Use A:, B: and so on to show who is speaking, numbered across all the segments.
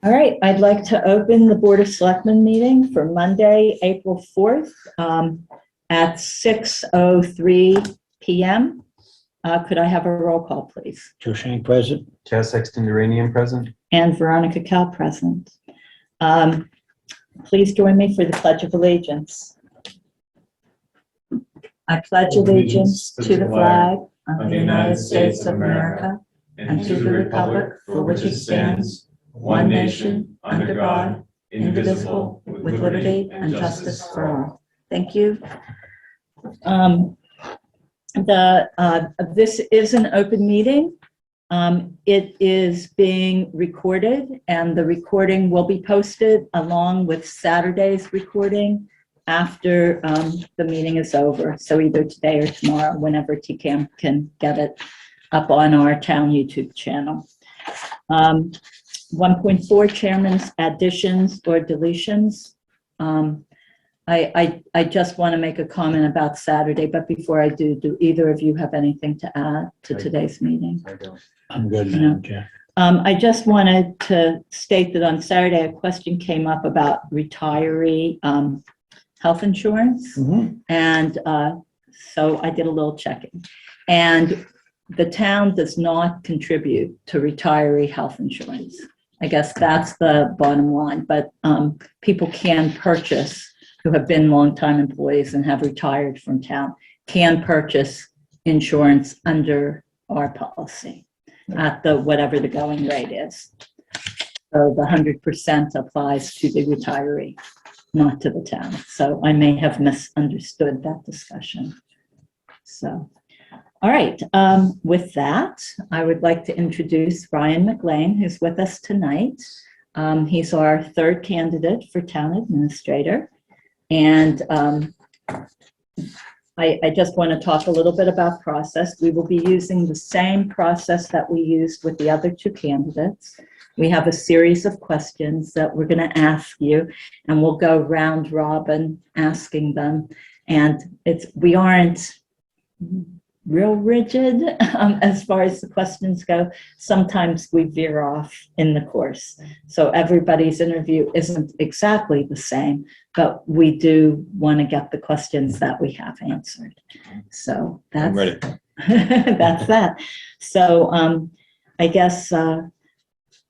A: All right, I'd like to open the Board of Selectmen meeting for Monday, April 4th at 6:03 p.m. Could I have a roll call, please?
B: Joe Shank present.
C: Chaz Sexton Uranium present.
A: And Veronica Cal present. Please join me for the Pledge of Allegiance. I pledge allegiance to the flag of the United States of America and to the republic for which it stands, one nation, under God, indivisible, with liberty and justice for all. Thank you. This is an open meeting. It is being recorded, and the recording will be posted along with Saturday's recording after the meeting is over. So either today or tomorrow, whenever TCAM can get it up on our town YouTube channel. 1.4 Chairman's additions or deletions. I just want to make a comment about Saturday, but before I do either of you have anything to add to today's meeting?
C: I don't.
B: I'm good, Madam Chair.
A: I just wanted to state that on Saturday, a question came up about retiree health insurance. And so I did a little checking. And the town does not contribute to retiree health insurance. I guess that's the bottom line, but people can purchase, who have been longtime employees and have retired from town, can purchase insurance under our policy at the whatever the going rate is. So the 100% applies to the retiree, not to the town. So I may have misunderstood that discussion. So, all right. With that, I would like to introduce Ryan McLean, who's with us tonight. He's our third candidate for town administrator. And I just want to talk a little bit about process. We will be using the same process that we used with the other two candidates. We have a series of questions that we're going to ask you, and we'll go round robin asking them. And we aren't real rigid as far as the questions go. Sometimes we veer off in the course. So everybody's interview isn't exactly the same, but we do want to get the questions that we have answered. So that's,
C: I'm ready.
A: that's that. So I guess,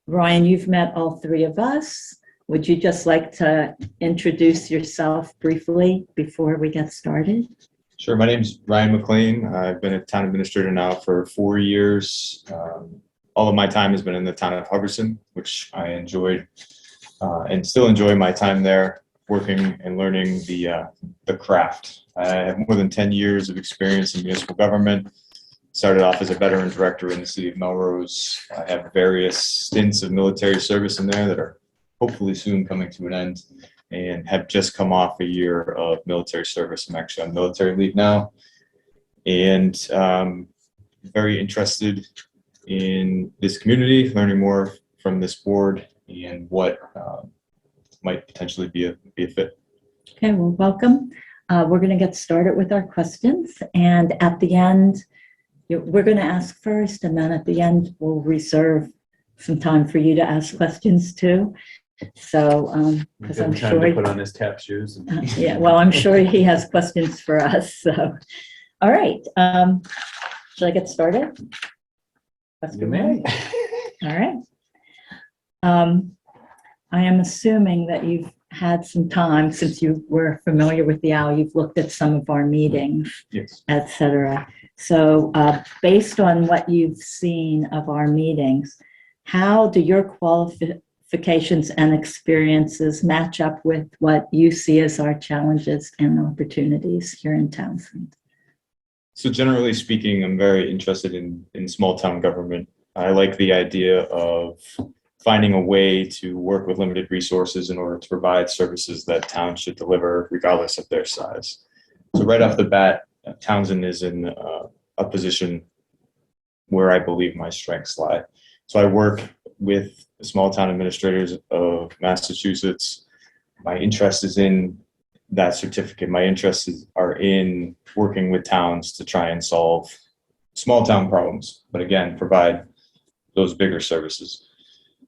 A: Ryan, you've met all three of us. Would you just like to introduce yourself briefly before we get started?
C: Sure. My name's Ryan McLean. I've been a town administrator now for 4 years. All of my time has been in the town of Hubbardson, which I enjoyed and still enjoy my time there, working and learning the craft. I have more than 10 years of experience in municipal government. Started off as a veteran director in the city of Melrose. I have various stints of military service in there that are hopefully soon coming to an end, and have just come off a year of military service. I'm actually on military leave now, and very interested in this community, learning more from this board and what might potentially be a fit.
A: Okay, well, welcome. We're going to get started with our questions, and at the end, we're going to ask first, and then at the end, we'll reserve some time for you to ask questions too. So, because I'm sure
C: to put on his tap shoes.
A: yeah, well, I'm sure he has questions for us. So, all right. Should I get started?
C: You may.
A: All right. I am assuming that you've had some time since you were familiar with the OWL. You've looked at some of our meetings,
C: Yes.
A: et cetera. So, based on what you've seen of our meetings, how do your qualifications and experiences match up with what you see as our challenges and opportunities here in Townsend?
C: So generally speaking, I'm very interested in small town government. I like the idea of finding a way to work with limited resources in order to provide services that towns should deliver regardless of their size. So right off the bat, Townsend is in a position where I believe my strengths lie. So I work with the small town administrators of Massachusetts. My interest is in that certificate. My interests are in working with towns to try and solve small town problems, but again, provide those bigger services.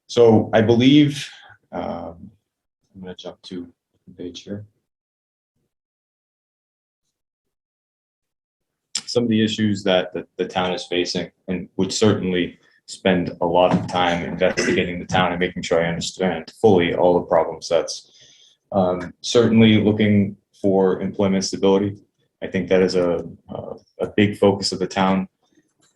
C: So I believe, I'm going to jump to the page here. Some of the issues that the town is facing, and would certainly spend a lot of time investigating the town and making sure I understand fully all the problem sets. Certainly looking for employment stability. I think that is a big focus of the town.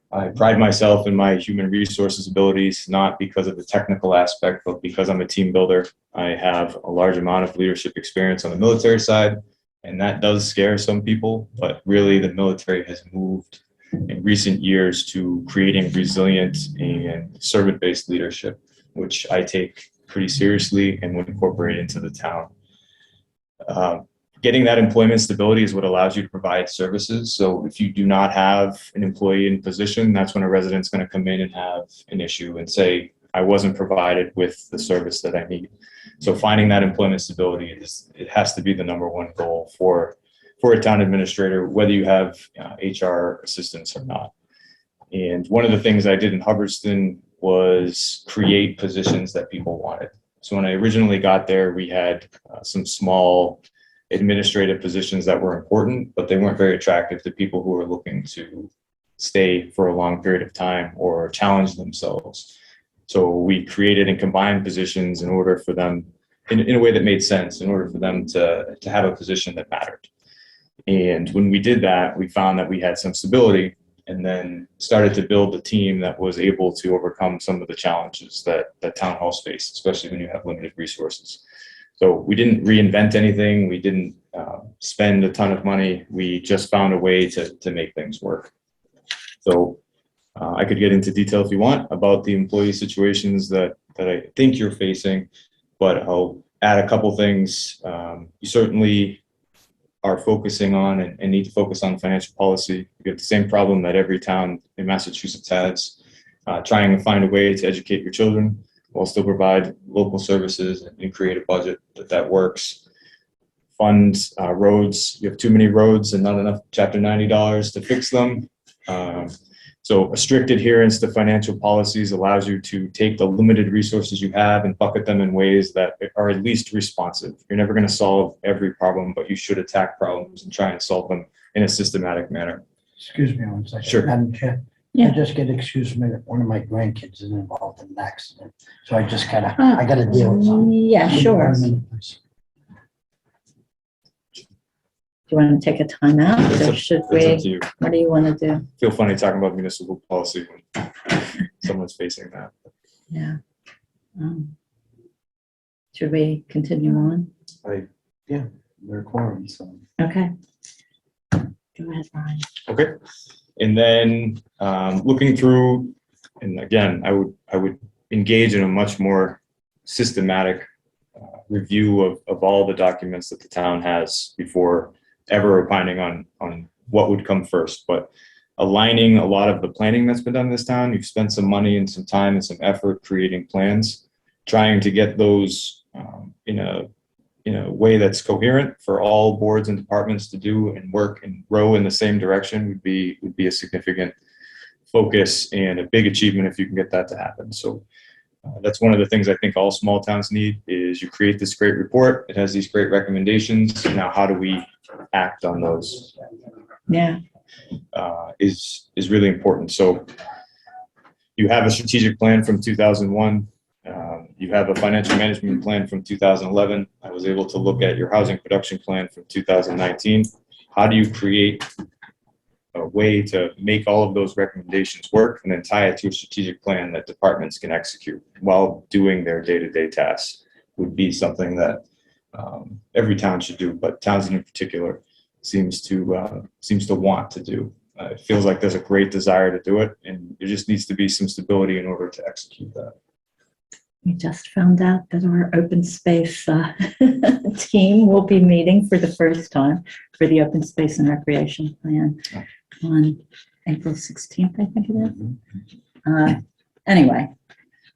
C: I pride myself in my human resources abilities, not because of the technical aspect, but because I'm a team builder. I have a large amount of leadership experience on the military side, and that does scare some people, but really the military has moved in recent years to creating resilient and servant-based leadership, which I take pretty seriously and would incorporate into the town. Getting that employment stability is what allows you to provide services. So if you do not have an employee in position, that's when a resident's going to come in and have an issue and say, I wasn't provided with the service that I need. So finding that employment stability it has to be the number one goal for a town administrator, whether you have HR assistants or not. And one of the things I did in Hubbardston was create positions that people wanted. So when I originally got there, we had some small administrative positions that were important, but they weren't very attractive to people who were looking to stay for a long period of time or challenge themselves. So we created and combined positions in order for them, in a way that made sense, in order for them to have a position that mattered. And when we did that, we found that we had some stability, and then started to build a team that was able to overcome some of the challenges that town halls face, especially when you have limited resources. So we didn't reinvent anything. We didn't spend a ton of money. We just found a way to make things work. So I could get into detail if you want about the employee situations that I think you're facing, but I'll add a couple things. You certainly are focusing on and need to focus on financial policy. You have the same problem that every town in Massachusetts has, trying to find a way to educate your children while still provide local services and create a budget that works. Fund roads. You have too many roads and not enough Chapter 90 dollars to fix them. So a strict adherence to financial policies allows you to take the limited resources you have and bucket them in ways that are at least responsive. You're never going to solve every problem, but you should attack problems and try and solve them in a systematic manner.
B: Excuse me one second.
C: Sure.
B: Madam Chair,
A: Yeah.
B: I just get excused me, one of my grandkids is involved in an accident. So I just I gotta deal with something.
A: Yeah, sure.
B: 1 minute, please.
A: Do you want to take a time out, or should
C: It's up to
A: we,
C: you.
A: what do you want to do?
C: Feel funny talking about municipal policy when someone's facing that.
A: Yeah. Should we continue on?
B: We're quorum, so.
A: Okay. Go ahead, Brian.
C: Okay. And then looking through, and again, I would engage in a much more systematic review of all the documents that the town has before ever opining on what would come first. But aligning a lot of the planning that's been done in this town, you've spent some money and some time and some effort creating plans, trying to get those in a way that's coherent for all boards and departments to do and work and row in the same direction would be a significant focus and a big achievement if you can get that to happen. So that's one of the things I think all small towns need is you create this great report. It has these great recommendations. Now, how do we act on those?
A: Yeah.
C: Is really important. So you have a strategic plan from 2001. You have a financial management plan from 2011. I was able to look at your housing production plan from 2019. How do you create a way to make all of those recommendations work and then tie it to a strategic plan that departments can execute while doing their day-to-day tasks would be something that every town should do, but Townsend in particular seems to want to do. It feels like there's a great desire to do it, and there just needs to be some stability in order to execute that.
A: We just found out that our open space team will be meeting for the first time for the open space and recreation plan on April 16th, I think it is. Anyway.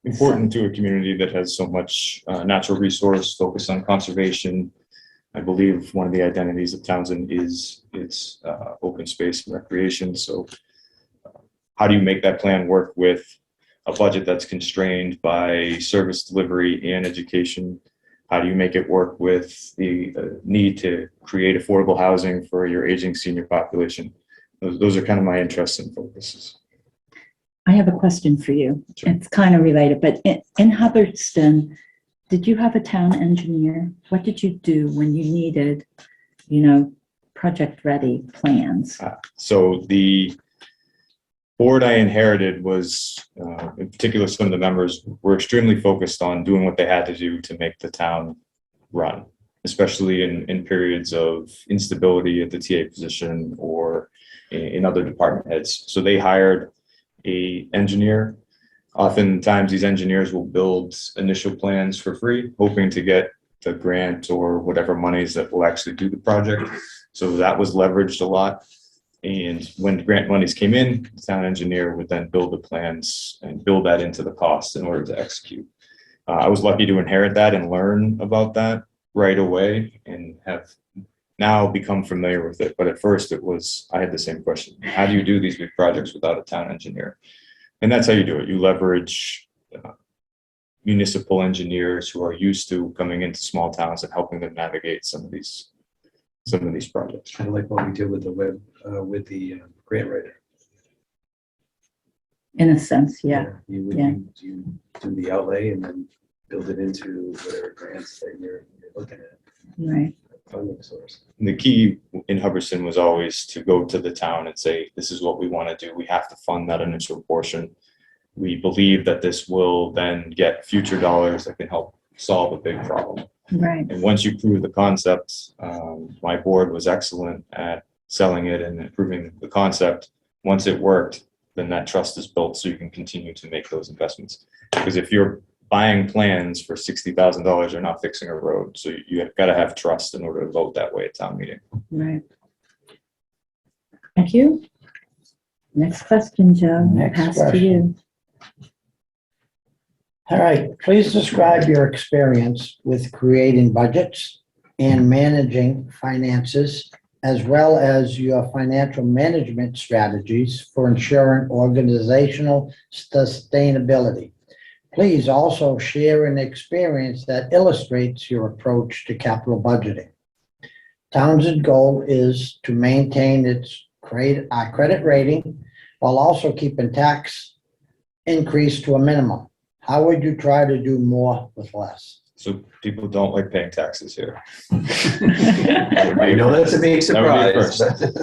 C: Important to a community that has so much natural resource, focus on conservation. I believe one of the identities of Townsend is its open space and recreation. So how do you make that plan work with a budget that's constrained by service delivery and education? How do you make it work with the need to create affordable housing for your aging senior population? Those are kind of my interests and focuses.
A: I have a question for you.
C: Sure.
A: It's kind of related, but in Hubbardston, did you have a town engineer? What did you do when you needed, project-ready plans?
C: So the board I inherited was, in particular, some of the members were extremely focused on doing what they had to do to make the town run, especially in periods of instability at the TA position or in other department heads. So they hired an engineer. Oftentimes these engineers will build initial plans for free, hoping to get the grant or whatever monies that will actually do the project. So that was leveraged a lot. And when grant monies came in, the town engineer would then build the plans and build that into the cost in order to execute. I was lucky to inherit that and learn about that right away and have now become familiar with it. But at first I had the same question. How do you do these big projects without a town engineer? And that's how you do it. You leverage municipal engineers who are used to coming into small towns and helping them navigate some of these projects.
D: Kind of like what we did with the web, with the grant writer.
A: In a sense, yeah.
D: You would
A: Yeah.
D: you do the outlay and then build it into whatever grants that you're looking at,
A: Right.
D: funding source.
C: And the key in Hubbardston was always to go to the town and say, this is what we want to do. We have to fund that initial portion. We believe that this will then get future dollars that can help solve a big problem.
A: Right.
C: And once you prove the concept, my board was excellent at selling it and improving the concept. Once it worked, then that trust is built so you can continue to make those investments. Because if you're buying plans for $60,000, you're not fixing a road. So you have got to have trust in order to vote that way at town meeting.
A: Right. Thank you. Next question, Joe.
B: Next
A: Pass to
B: question.
A: you.
B: All right, please describe your experience with creating budgets and managing finances, as well as your financial management strategies for ensuring organizational sustainability. Please also share an experience that illustrates your approach to capital budgeting. Townsend's goal is to maintain its credit rating while also keeping tax increase to a minimum. How would you try to do more with less?
C: So people don't like paying taxes here.
D: I know that's a big
C: That would be
D: surprise.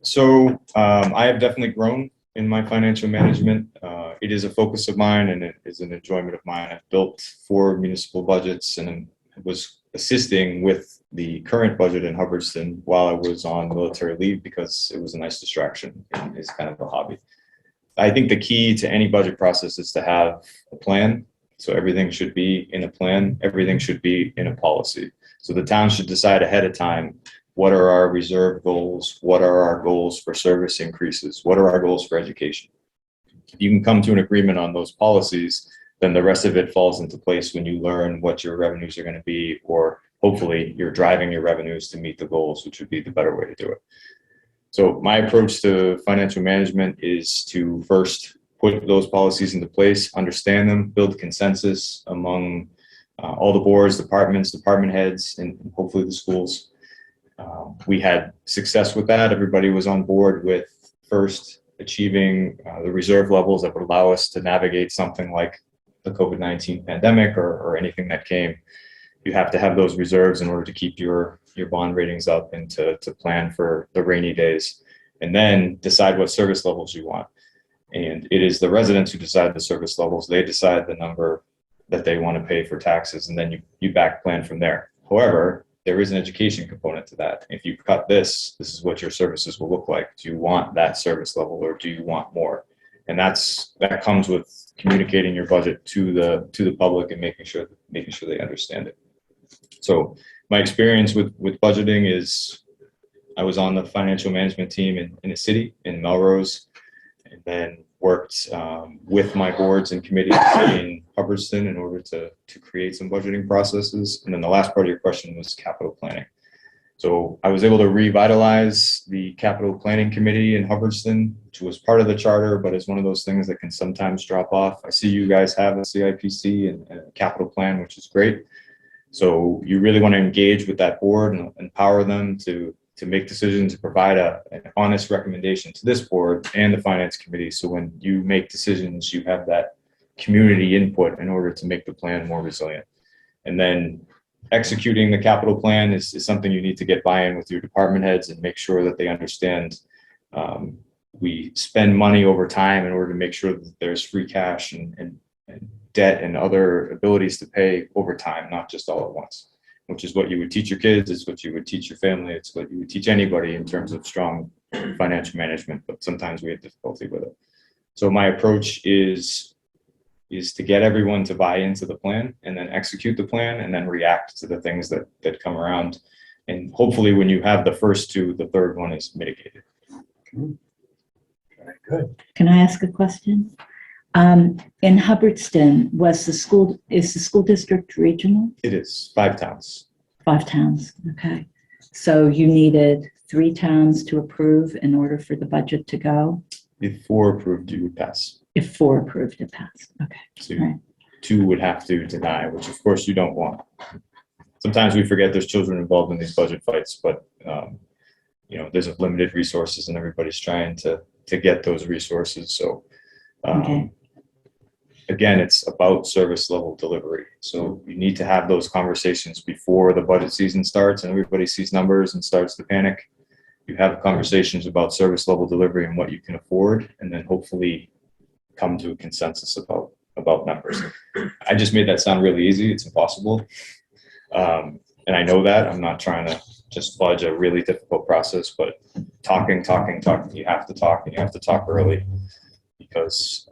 C: So I have definitely grown in my financial management. It is a focus of mine and it is an enjoyment of mine. I've built 4 municipal budgets and was assisting with the current budget in Hubbardston while I was on military leave because it was a nice distraction and is kind of a hobby. I think the key to any budget process is to have a plan. So everything should be in a plan. Everything should be in a policy. So the town should decide ahead of time, what are our reserve goals? What are our goals for service increases? What are our goals for education? If you can come to an agreement on those policies, then the rest of it falls into place when you learn what your revenues are going to be, or hopefully you're driving your revenues to meet the goals, which would be the better way to do it. So my approach to financial management is to first put those policies into place, understand them, build consensus among all the boards, departments, department heads, and hopefully the schools. We had success with that. Everybody was on board with first achieving the reserve levels that would allow us to navigate something like the COVID-19 pandemic or anything that came. You have to have those reserves in order to keep your bond ratings up and to plan for the rainy days, and then decide what service levels you want. And it is the residents who decide the service levels. They decide the number that they want to pay for taxes, and then you back plan from there. However, there is an education component to that. If you cut this is what your services will look like. Do you want that service level or do you want more? And that comes with communicating your budget to the public and making sure they understand it. So my experience with budgeting is I was on the financial management team in a city in Melrose, and then worked with my boards and committees in Hubbardston in order to create some budgeting processes. And then the last part of your question was capital planning. So I was able to revitalize the capital planning committee in Hubbardston, which was part of the charter, but it's one of those things that can sometimes drop off. I see you guys have a CIPC and a capital plan, which is great. So you really want to engage with that board and empower them to make decisions, to provide an honest recommendation to this board and the finance committee. So when you make decisions, you have that community input in order to make the plan more resilient. And then executing the capital plan is something you need to get buy-in with your department heads and make sure that they understand. We spend money over time in order to make sure that there's free cash and debt and other abilities to pay over time, not just all at once, which is what you would teach your kids, it's what you would teach your family, it's what you would teach anybody in terms of strong financial management, but sometimes we have difficulty with it. So my approach is to get everyone to buy into the plan and then execute the plan and then react to the things that come around. And hopefully when you have the first two, the third one is mitigated.
B: Very good.
A: Can I ask a question? In Hubbardston, is the school district regional?
C: It is 5 towns.
A: 5 towns, okay. So you needed 3 towns to approve in order for the budget to go?
C: If 4 approved, you would pass.
A: If 4 approved, it passed, okay.
C: So
A: Right.
C: 2 would have to deny, which of course you don't want. Sometimes we forget there's children involved in these budget fights, but there's limited resources and everybody's trying to get those resources. So
A: Okay.
C: again, it's about service level delivery. So you need to have those conversations before the budget season starts and everybody sees numbers and starts to panic. You have conversations about service level delivery and what you can afford, and then hopefully come to a consensus about numbers. I just made that sound really easy. It's impossible. And I know that. I'm not trying to just fudge a really difficult process, but talking. You have to talk, and you have to talk early because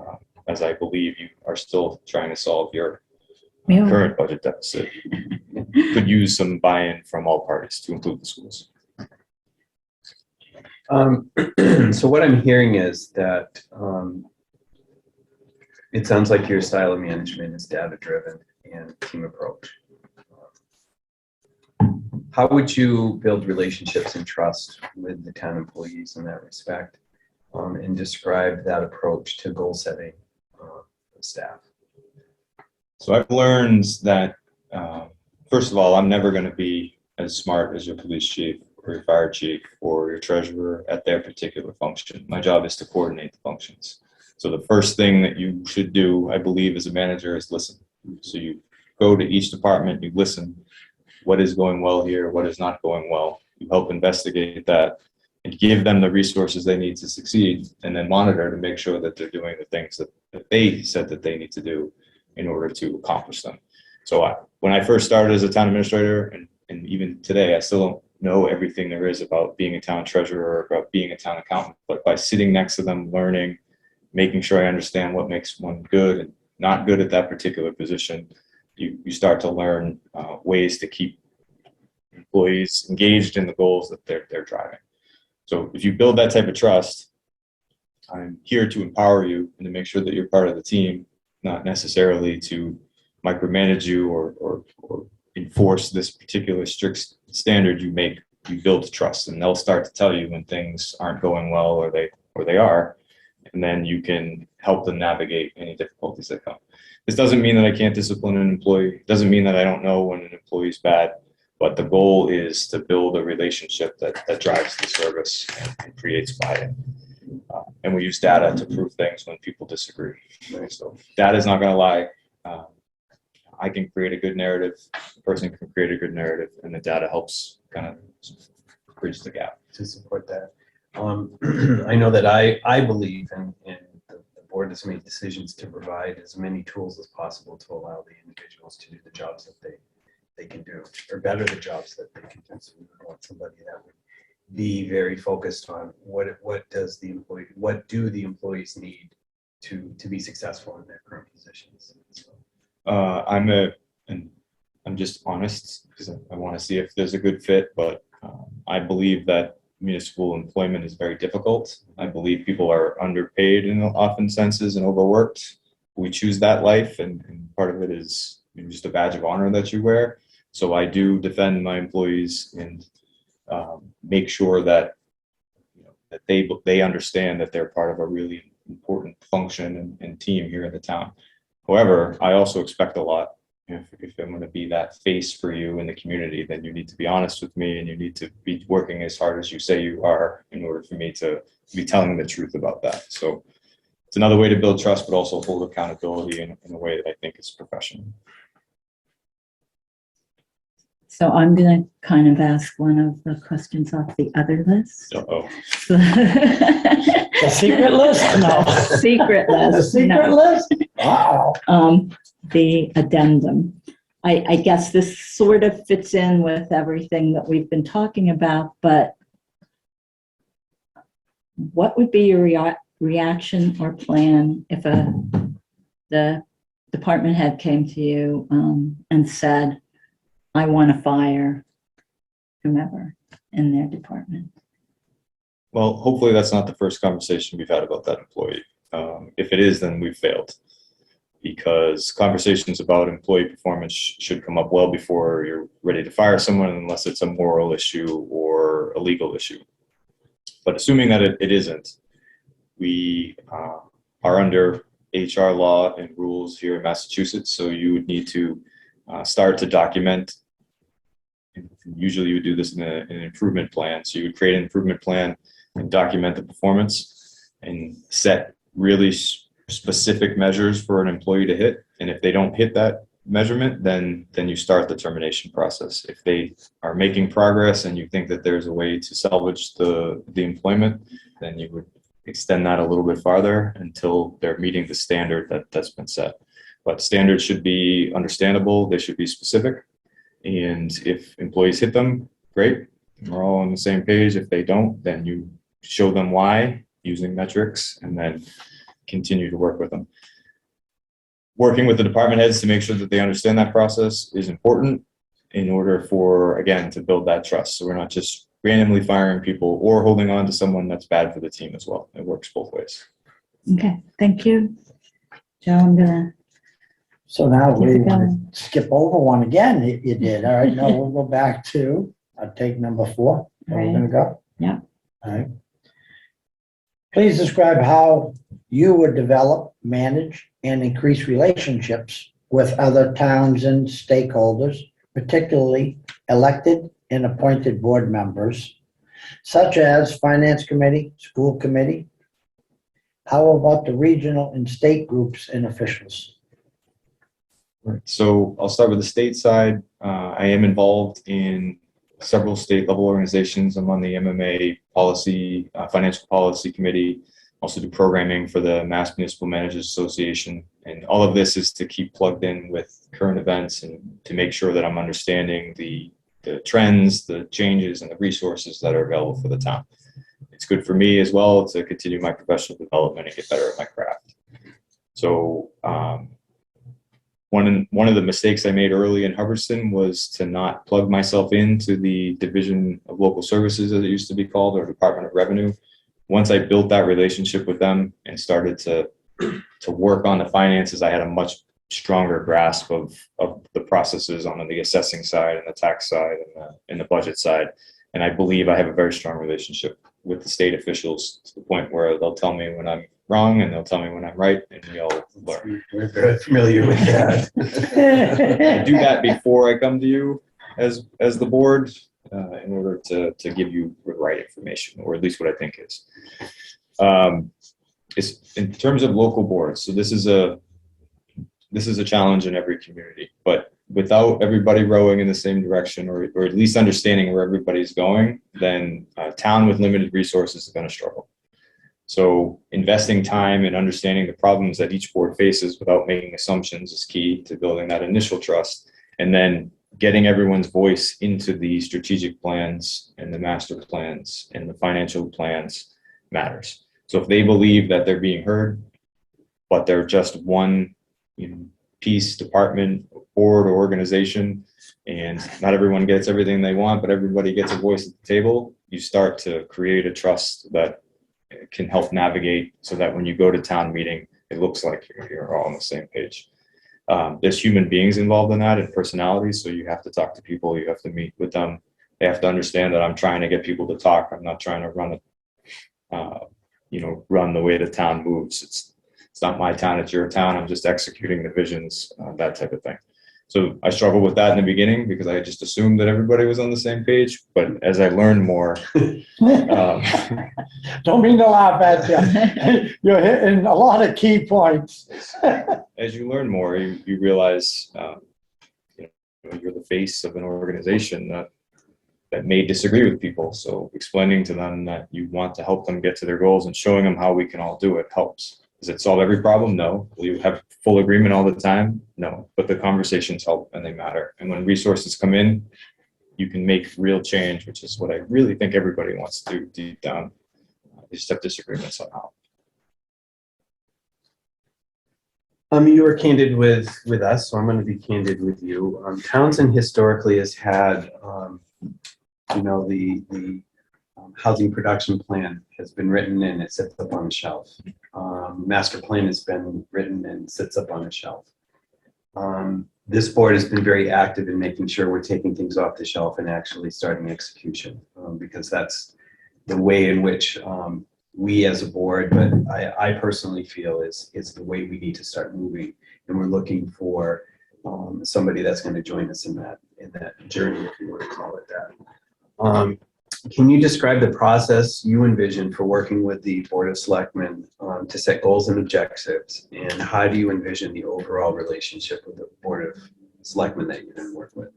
C: as I believe you are still trying to solve your
A: Yeah.
C: current budget deficit, could use some buy-in from all parties to include the schools.
D: So what I'm hearing is that it sounds like your style of management is data-driven and team approach. How would you build relationships and trust with the town employees in that respect, and describe that approach to goal setting for staff?
C: So I've learned that, first of all, I'm never going to be as smart as your police chief or your fire chief or your treasurer at their particular function. My job is to coordinate the functions. So the first thing that you should do, I believe, as a manager is listen. So you go to each department, you listen. What is going well here? What is not going well? You help investigate that and give them the resources they need to succeed, and then monitor to make sure that they're doing the things that they said that they need to do in order to accomplish them. So when I first started as a town administrator, and even today, I still don't know everything there is about being a town treasurer or about being a town accountant, but by sitting next to them, learning, making sure I understand what makes one good and not good at that particular position, you start to learn ways to keep employees engaged in the goals that they're driving. So if you build that type of trust, I'm here to empower you and to make sure that you're part of the team, not necessarily to micromanage you or enforce this particular strict standard. You build trust, and they'll start to tell you when things aren't going well or they are, and then you can help them navigate any difficulties that come. This doesn't mean that I can't discipline an employee. It doesn't mean that I don't know when an employee's bad, but the goal is to build a relationship that drives the service and creates buy-in. And we use data to prove things when people disagree. Right? So data is not going to lie. I can create a good narrative. The person can create a good narrative, and the data helps kind of bridge the gap.
D: To support that. I know that I believe in the board has made decisions to provide as many tools as possible to allow the individuals to do the jobs that they can do, or better the jobs that they can do. So we would want somebody that would be very focused on what do the employees need to be successful in their current positions. So.
C: I'm just honest because I want to see if there's a good fit, but I believe that municipal employment is very difficult. I believe people are underpaid in often senses and overworked. We choose that life, and part of it is just a badge of honor that you wear. So I do defend my employees, and make sure that, that they understand that they're part of a really important function and team here in the town. However, I also expect a lot. If I'm going to be that face for you in the community, then you need to be honest with me, and you need to be working as hard as you say you are in order for me to be telling the truth about that. So it's another way to build trust, but also hold accountability in a way that I think is professional.
A: So I'm going to kind of ask one of the questions off the other list.
C: Uh-oh.
B: The secret list? No.
A: Secret list.
B: The secret
A: no.
B: list? Wow.
A: The addendum. I guess this sort of fits in with everything that we've been talking about, but what would be your reaction or plan if the department head came to you and said, I want to fire whomever in their department?
C: Well, hopefully that's not the first conversation we've had about that employee. If it is, then we've failed, because conversations about employee performance should come up well before you're ready to fire someone, unless it's a moral issue or a legal issue. But assuming that it isn't, we are under HR law and rules here in Massachusetts, so you would need to start to document. Usually you would do this in an improvement plan. So you would create an improvement plan and document the performance and set really specific measures for an employee to hit. And if they don't hit that measurement, then you start the termination process. If they are making progress and you think that there's a way to salvage the employment, then you would extend that a little bit farther until they're meeting the standard that's been set. But standards should be understandable, they should be specific. And if employees hit them, great, we're all on the same page. If they don't, then you show them why using metrics and then continue to work with them. Working with the department heads to make sure that they understand that process is important in order for, again, to build that trust. So we're not just randomly firing people or holding on to someone that's bad for the team as well. It works both ways.
A: Okay, thank you. Joe, I'm gonna.
B: So now
A: Keep
B: we
A: it
B: want
A: going.
B: to skip over one again. You did. All right, now we'll go back to, I'll take number 4. Where we're
A: Right.
B: going to go?
A: Yeah.
B: All right. Please describe how you would develop, manage, and increase relationships with other towns and stakeholders, particularly elected and appointed board members, such as Finance Committee, School Committee. How about the regional and state groups and officials?
C: Right. So I'll start with the state side. I am involved in several state level organizations. I'm on the MMA policy, financial policy committee, also do programming for the Mass Municipal Managers Association. And all of this is to keep plugged in with current events and to make sure that I'm understanding the trends, the changes, and the resources that are available for the town. It's good for me as well to continue my professional development and get better at my craft. So one of the mistakes I made early in Hubbardston was to not plug myself into the Division of Local Services, as it used to be called, or Department of Revenue. Once I built that relationship with them and started to work on the finances, I had a much stronger grasp of the processes on the assessing side and the tax side and the budget side. And I believe I have a very strong relationship with the state officials to the point where they'll tell me when I'm wrong and they'll tell me when I'm right, and we all learn.
D: We're very familiar with that.
C: I do that before I come to you as the board in order to give you the right information, or at least what I think is. It's in terms of local boards. So this is a challenge in every community, but without everybody rowing in the same direction, or at least understanding where everybody's going, then a town with limited resources is going to struggle. So investing time and understanding the problems that each board faces without making assumptions is key to building that initial trust, and then getting everyone's voice into the strategic plans and the master plans and the financial plans matters. So if they believe that they're being heard, but they're just one piece, department, board, or organization, and not everyone gets everything they want, but everybody gets a voice at the table, you start to create a trust that can help navigate so that when you go to town meeting, it looks like you're all on the same page. There's human beings involved in that and personalities, so you have to talk to people, you have to meet with them. they have to understand that I'm trying to get people to talk. I'm not trying to run it, run the way the town moves. It's not my town, it's your town. I'm just executing the visions, that type of thing. So I struggled with that in the beginning because I just assumed that everybody was on the same page. But as I learned more,
B: Don't mean to laugh at you. You're hitting a lot of key points.
C: as you learn more, you realize you're the face of an organization that may disagree with people. So explaining to them that you want to help them get to their goals and showing them how we can all do it helps. Does it solve every problem? No. Will you have full agreement all the time? No. But the conversations help and they matter. And when resources come in, you can make real change, which is what I really think everybody wants to do deep down. They just have disagreements somehow.
D: You were candid with us, so I'm going to be candid with you. Townsend historically has had, the housing production plan has been written and it sits up on the shelf. Master plan has been written and sits up on the shelf. This board has been very active in making sure we're taking things off the shelf and actually starting execution, because that's the way in which we as a board, but I personally feel is the way we need to start moving. And we're looking for somebody that's going to join us in that journey, if you want to call it that. Can you describe the process you envision for working with the Board of Selectmen to set goals and objectives? And how do you envision the overall relationship with the Board of Selectmen that you're going to work with?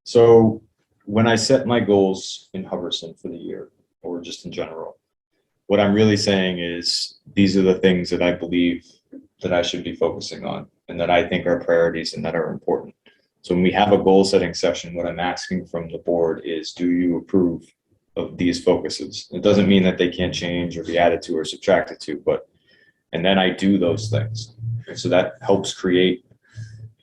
C: So when I set my goals in Hubbardson for the year, or just in general, what I'm really saying is these are the things that I believe that I should be focusing on and that I think are priorities and that are important. So when we have a goal setting session, what I'm asking from the board is, do you approve of these focuses? It doesn't mean that they can't change or be added to or subtracted to, and then I do those things. And so that helps create,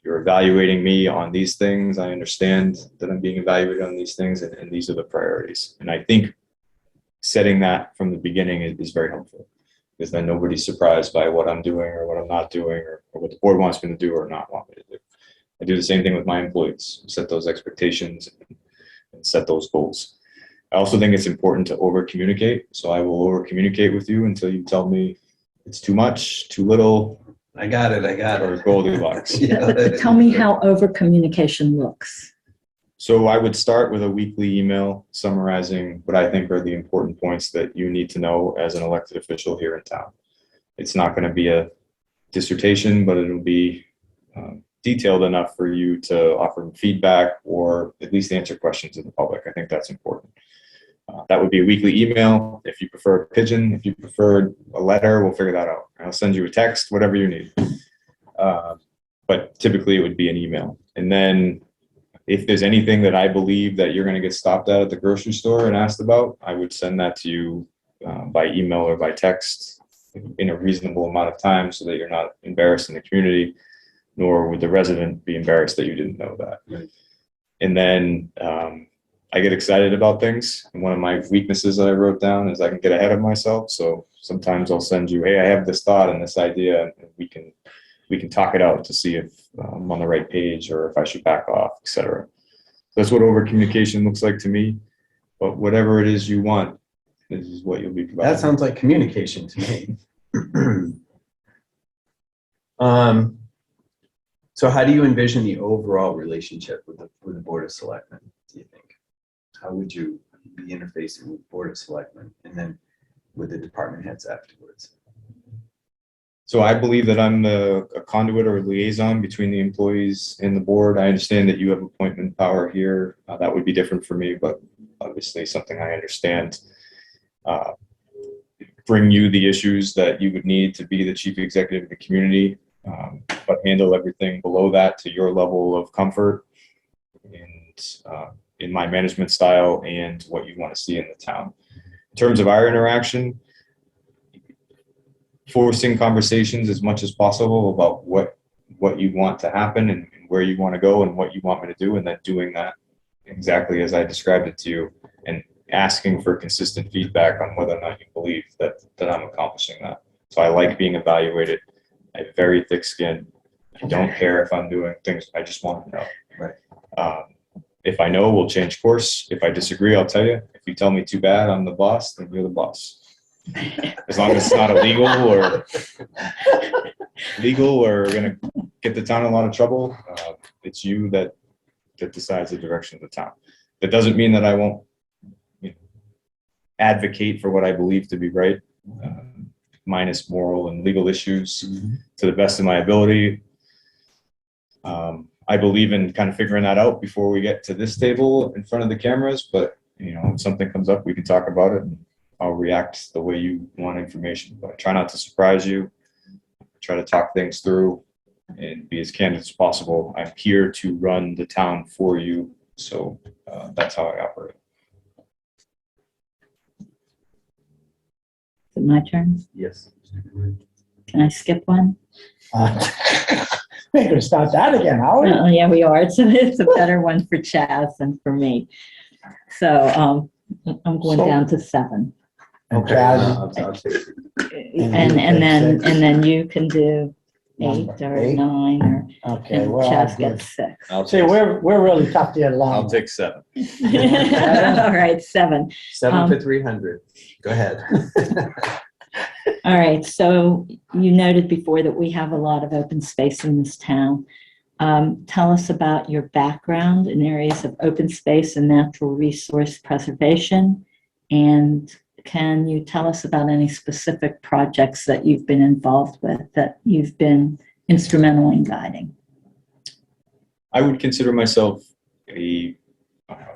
C: you're evaluating me on these things. I understand that I'm being evaluated on these things and these are the priorities. And I think setting that from the beginning is very helpful because then nobody's surprised by what I'm doing or what I'm not doing or what the board wants me to do or not want me to do. I do the same thing with my employees, set those expectations and set those goals. I also think it's important to over communicate. So I will over communicate with you until you tell me it's too much, too little.
D: I got it.
C: Or Goldilocks.
A: But tell me how over communication looks.
C: So I would start with a weekly email summarizing what I think are the important points that you need to know as an elected official here in town. It's not going to be a dissertation, but it'll be detailed enough for you to offer feedback or at least answer questions of the public. I think that's important. That would be a weekly email. If you prefer a pigeon, if you prefer a letter, we'll figure that out. I'll send you a text, whatever you need. But typically it would be an email. And then if there's anything that I believe that you're going to get stopped at the grocery store and asked about, I would send that to you by email or by text in a reasonable amount of time so that you're not embarrassed in the community, nor would the resident be embarrassed that you didn't know that.
D: Right.
C: And then I get excited about things. And one of my weaknesses that I wrote down is I can get ahead of myself. So sometimes I'll send you, hey, I have this thought and this idea, and we can talk it out to see if I'm on the right page or if I should back off, etc. That's what over communication looks like to me. But whatever it is you want, this is what you'll be providing.
D: That sounds like communication to me. So how do you envision the overall relationship with the Board of Selectmen, do you think? How would you be interfacing with the Board of Selectmen and then with the department heads afterwards?
C: So I believe that I'm a conduit or a liaison between the employees and the board. I understand that you have appointment power here. That would be different for me, but obviously something I understand. Bring you the issues that you would need to be the chief executive of the community, but handle everything below that to your level of comfort and in my management style and what you want to see in the town. In terms of our interaction, forcing conversations as much as possible about what you want to happen and where you want to go and what you want me to do, and then doing that exactly as I described it to you, and asking for consistent feedback on whether or not you believe that I'm accomplishing that. So I like being evaluated. I have very thick skin. I don't care if I'm doing things. I just want to know.
D: Right.
C: If I know, we'll change course. If I disagree, I'll tell you. If you tell me too bad, I'm the boss, then you're the boss. As long as it's not illegal or going to get the town in a lot of trouble, it's you that decides the direction of the town. That doesn't mean that I won't advocate for what I believe to be right, minus moral and legal issues to the best of my ability. I believe in kind of figuring that out before we get to this table in front of the cameras, but if something comes up, we can talk about it and I'll react the way you want information, but I try not to surprise you. Try to talk things through and be as candid as possible. I'm here to run the town for you. So that's how I operate.
A: Is it my turn?
D: Yes.
A: Can I skip one?
B: We're gonna start that again, are we?
A: Oh, yeah, we are. It's a better one for Chaz than for me. So I'm going
B: So-
A: down to 7.
B: And Chaz,
D: I'll take it.
A: And then you can do 8
B: Number
A: or
B: 8.
A: 9 or,
B: okay,
A: and
B: well,
A: Chaz
B: good.
A: gets 6.
C: I'll
B: See,
C: take,
B: we're really tough to get along.
C: I'll take 7.
A: All right, 7.
D: 7 to 300. Go ahead.
A: All right, so you noted before that we have a lot of open space in this town. Tell us about your background in areas of open space and natural resource preservation. And can you tell us about any specific projects that you've been involved with that you've been instrumental in guiding?
C: I would consider myself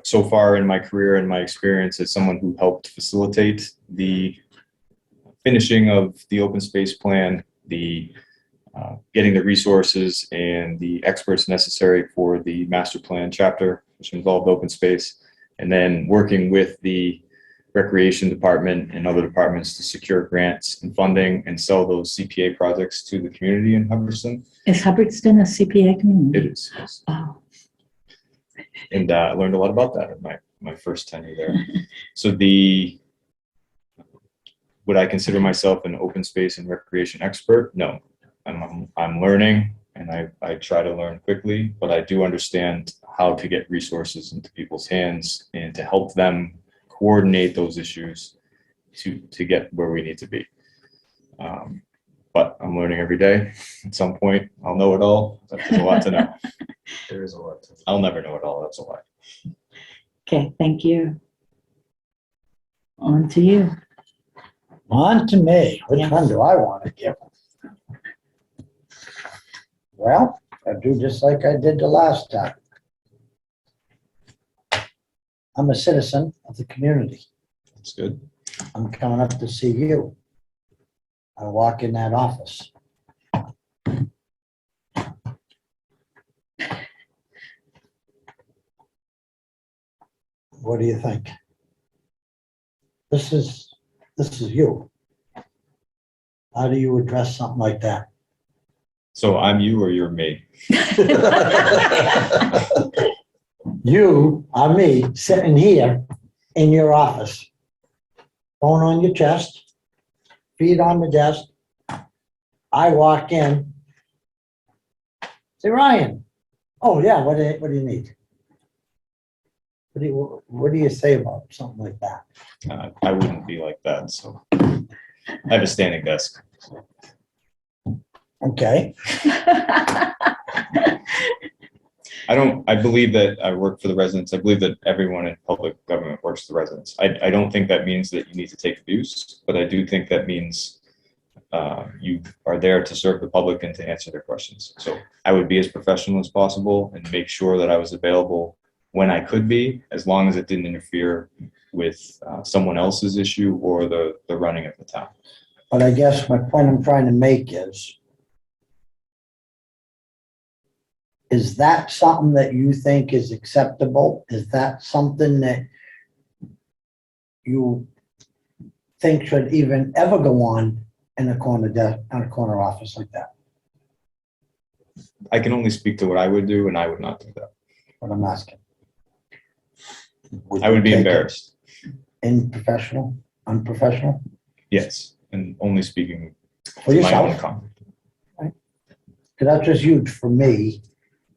C: so far in my career and my experience as someone who helped facilitate the finishing of the open space plan, the getting the resources and the experts necessary for the master plan chapter, which involved open space, and then working with the recreation department and other departments to secure grants and funding and sell those CPA projects to the community in Hubbardston.
A: Is Hubbardston a CPA community?
C: It is, yes.
A: Oh,
C: And I learned a lot about that in my first tenure there. So would I consider myself an open space and recreation expert? No, I'm learning and I try to learn quickly, but I do understand how to get resources into people's hands and to help them coordinate those issues to get where we need to be. But I'm learning every day. At some point, I'll know it all. There's a lot to know.
D: There is a lot to
C: I'll never know it all. That's a lie.
A: okay, thank you. On to you.
B: On to me. Which
A: Yes.
B: one do I want to give? Well, I'll do just like I did the last time. I'm a citizen of the community.
C: That's good.
B: I'm coming up to see you. I walk in that office. What do you think? This is you. How do you address something like that?
C: So I'm you or you're me?
B: You are me sitting here in your office. Phone on your chest, feet on the desk. I walk in. Say, Ryan. Oh yeah, what do you need? What do you say about something like that?
C: I wouldn't be like that. So I have a standing desk.
B: Okay.
C: I believe that I work for the residents. I believe that everyone in public government works for the residents. I don't think that means that you need to take abuse, but I do think that means you are there to serve the public and to answer their questions. So I would be as professional as possible and make sure that I was available when I could be, as long as it didn't interfere with someone else's issue or the running of the town.
B: But I guess my point I'm trying to make is that something that you think is acceptable? Is that something that you think should even ever go on in a corner office like that?
C: I can only speak to what I would do, and I would not do that.
B: What I'm asking.
C: I would be
B: you take it
C: embarrassed.
B: Unprofessional?
C: Yes, and only speaking
B: For
C: to my own
B: yourself?
C: comment.
B: Because that's just huge for me,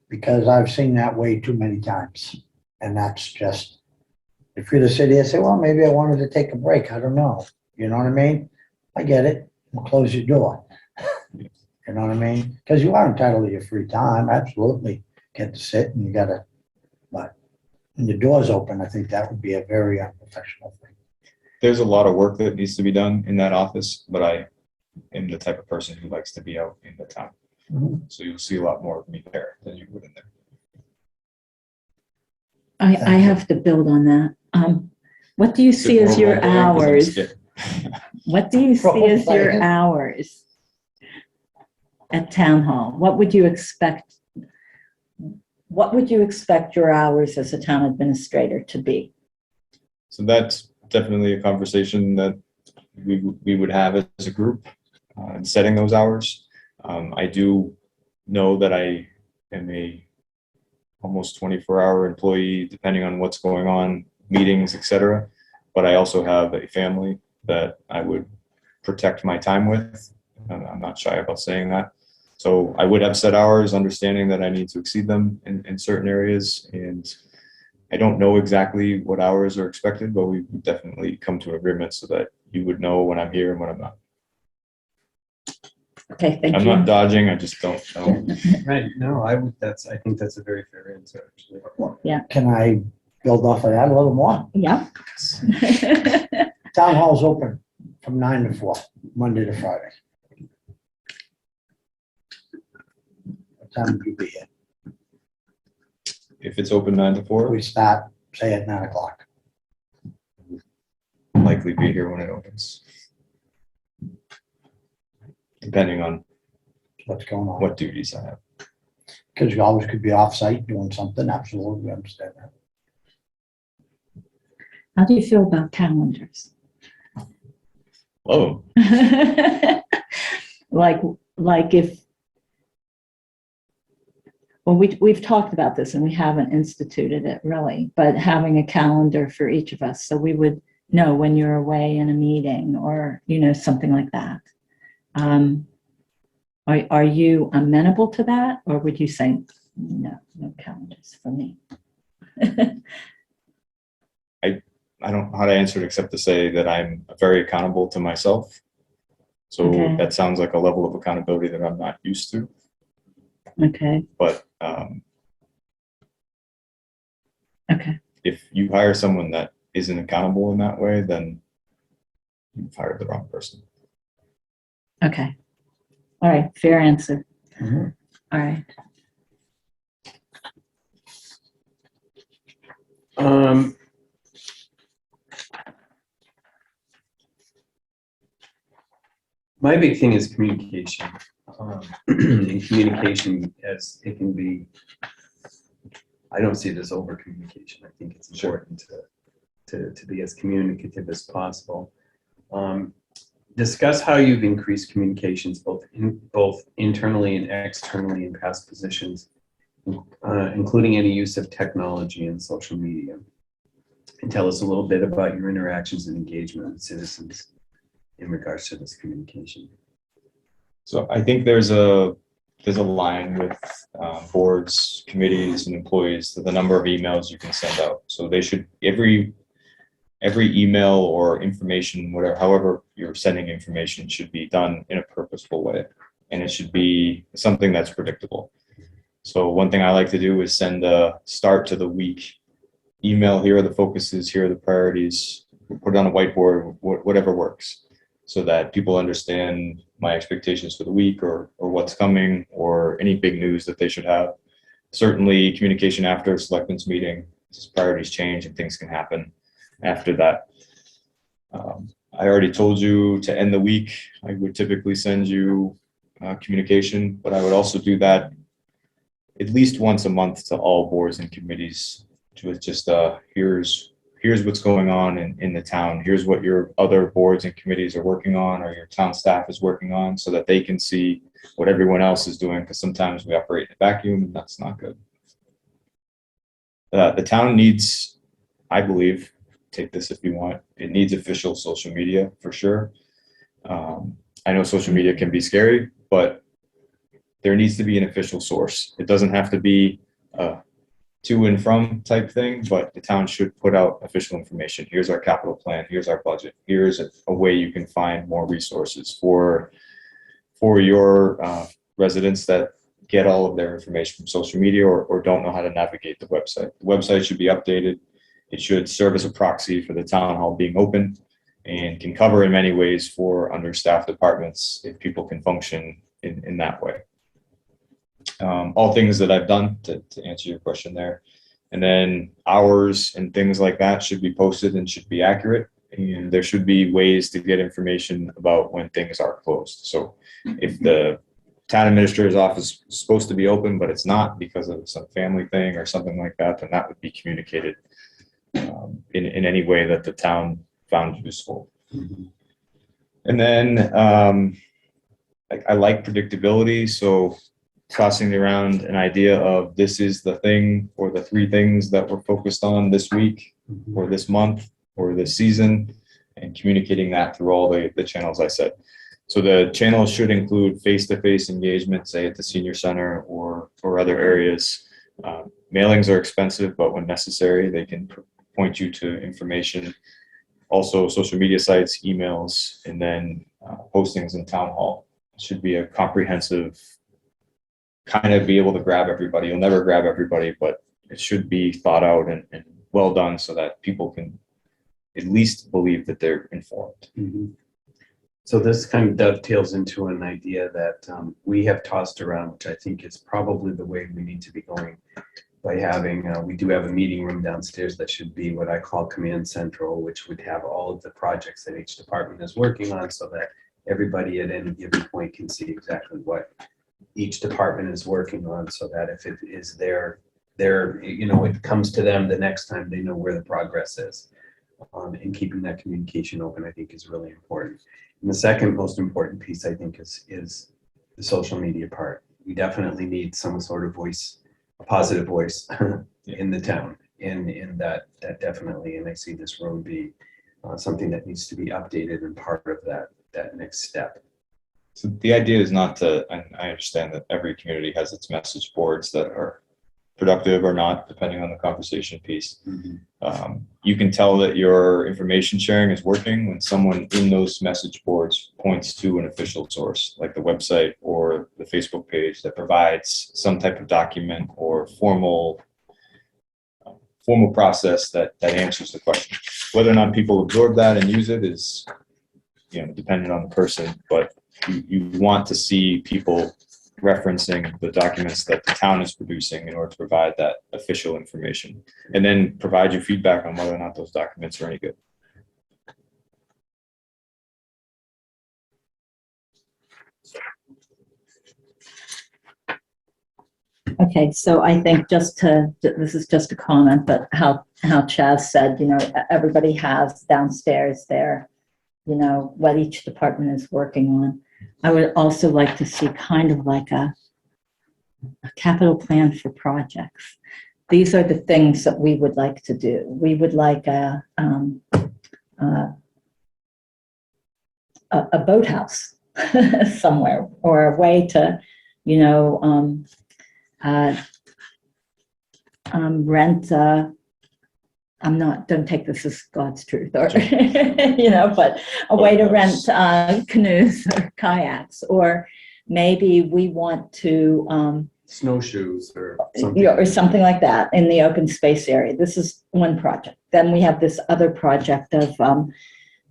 B: because I've seen that way too many times. And that's just, if you'd have said here, say, well, maybe I wanted to take a break. I don't know. You know what I mean? I get it. We'll close your door. You know what I mean? Because you are entitled to your free time. Absolutely. Get to sit and you gotta, but when the door's open, I think that would be a very unprofessional thing.
C: There's a lot of work that needs to be done in that office, but I am the type of person who likes to be out in the town.
B: Mhm.
C: So you'll see a lot more of me there than you would in there.
A: I have to build on that. What do you see as your hours? What do you see as your hours at town hall? What would you expect? What would you expect your hours as a town administrator to be?
C: So that's definitely a conversation that we would have as a group in setting those hours. I do know that I am a almost 24-hour employee, depending on what's going on, meetings, etc. But I also have a family that I would protect my time with. I'm not shy about saying that. So I would have set hours, understanding that I need to exceed them in certain areas. And I don't know exactly what hours are expected, but we would definitely come to an agreement so that you would know when I'm here and when I'm not.
A: Okay, thank
C: I'm
A: you.
C: not dodging, I just don't know.
D: Right, no, I think that's a very fair answer, actually.
B: Can I build off of that a little more?
A: Yeah.
B: Town hall's open from 9 to 4, Monday to Friday. What time would you be here?
C: If it's open 9 to 4,
B: We start, say, at 9 o'clock.
C: I'll likely be here when it opens. Depending on
B: What's going on?
C: what duties I have.
B: Because you always could be off-site doing something. Absolutely, we understand that.
A: How do you feel about calendars?
C: Oh,
A: Like if, well, we've talked about this and we haven't instituted it really, but having a calendar for each of us, so we would know when you're away in a meeting or, something like that. Are you amenable to that, or would you say, no calendars for me?
C: I don't know how to answer it except to say that I'm very accountable to myself. So
A: Okay.
C: that sounds like a level of accountability that I'm not used to.
A: Okay,
C: But
A: okay,
C: if you hire someone that isn't accountable in that way, then you've hired the wrong person.
A: okay. All right, fair answer.
B: Mhm.
A: All right.
D: My big thing is communication. And communication as it can be, I don't see it as over communication. I think it's important to be as communicative as possible. Discuss how you've increased communications both internally and externally in past positions, including any use of technology and social media. And tell us a little bit about your interactions and engagement with citizens in regards to this communication.
C: So I think there's a line with boards, committees, and employees to the number of emails you can send out. So they should every email or information, whatever, however you're sending information, should be done in a purposeful way, and it should be something that's predictable. So one thing I like to do is send a start to the week email. Here are the focuses. Here are the priorities. Put it on a whiteboard, whatever works, so that people understand my expectations for the week or what's coming or any big news that they should have. Certainly communication after a selectmen's meeting, as priorities change and things can happen after that. I already told you to end the week. I would typically send you communication, but I would also do that at least once a month to all boards and committees with just here's what's going on in the town. Here's what your other boards and committees are working on or your town staff is working on, so that they can see what everyone else is doing, because sometimes we operate in a vacuum and that's not good. The town needs, I believe, take this if you want, it needs official social media for sure. I know social media can be scary, but there needs to be an official source. It doesn't have to be to and from type thing, but the town should put out official information. Here's our capital plan. Here's our budget. Here's a way you can find more resources for your residents that get all of their information from social media or don't know how to navigate the website. The website should be updated. It should serve as a proxy for the town hall being open and can cover in many ways for understaffed departments if people can function in that way. All things that I've done to answer your question there. And then hours and things like that should be posted and should be accurate. And there should be ways to get information about when things are closed. So if the town administrator's office is supposed to be open, but it's not because of some family thing or something like that, then that would be communicated in any way that the town found useful. And then I like predictability. So tossing around an idea of this is the thing or the three things that we're focused on this week or this month or this season, and communicating that through all the channels I said. So the channels should include face-to-face engagement, say at the senior center or other areas. Mailings are expensive, but when necessary, they can point you to information. Also social media sites, emails, and then postings in town hall. It should be a comprehensive, kind of be able to grab everybody. You'll never grab everybody, but it should be thought out and well done so that people can at least believe that they're informed.
D: So this kind of dovetails into an idea that we have tossed around, which I think is probably the way we need to be going, by having, we do have a meeting room downstairs that should be what I call command central, which would have all of the projects that each department is working on so that everybody at any given point can see exactly what each department is working on, so that if it is their, it comes to them the next time, they know where the progress is. And keeping that communication open, I think, is really important. And the second most important piece, I think, is the social media part. We definitely need some sort of voice, a positive voice in the town, in that definitely, and I see this road be something that needs to be updated and part of that next step.
C: So the idea is not to, and I understand that every community has its message boards that are productive or not, depending on the conversation piece. You can tell that your information sharing is working when someone in those message boards points to an official source, like the website or the Facebook page that provides some type of document or formal process that answers the question. Whether or not people absorb that and use it is, dependent on the person, but you want to see people referencing the documents that the town is producing in order to provide that official information, and then provide you feedback on whether or not those documents are any good.
A: Okay, so I think this is just a comment, but how Chaz said, everybody has downstairs there, what each department is working on. I would also like to see kind of like a capital plan for projects. These are the things that we would like to do. We would like a boathouse somewhere, or a way to, rent, don't take this as God's truth, or, but a way to rent canoes or kayaks, or maybe we want to
D: Snowshoes or something.
A: or something like that in the open space area. This is one project. Then we have this other project of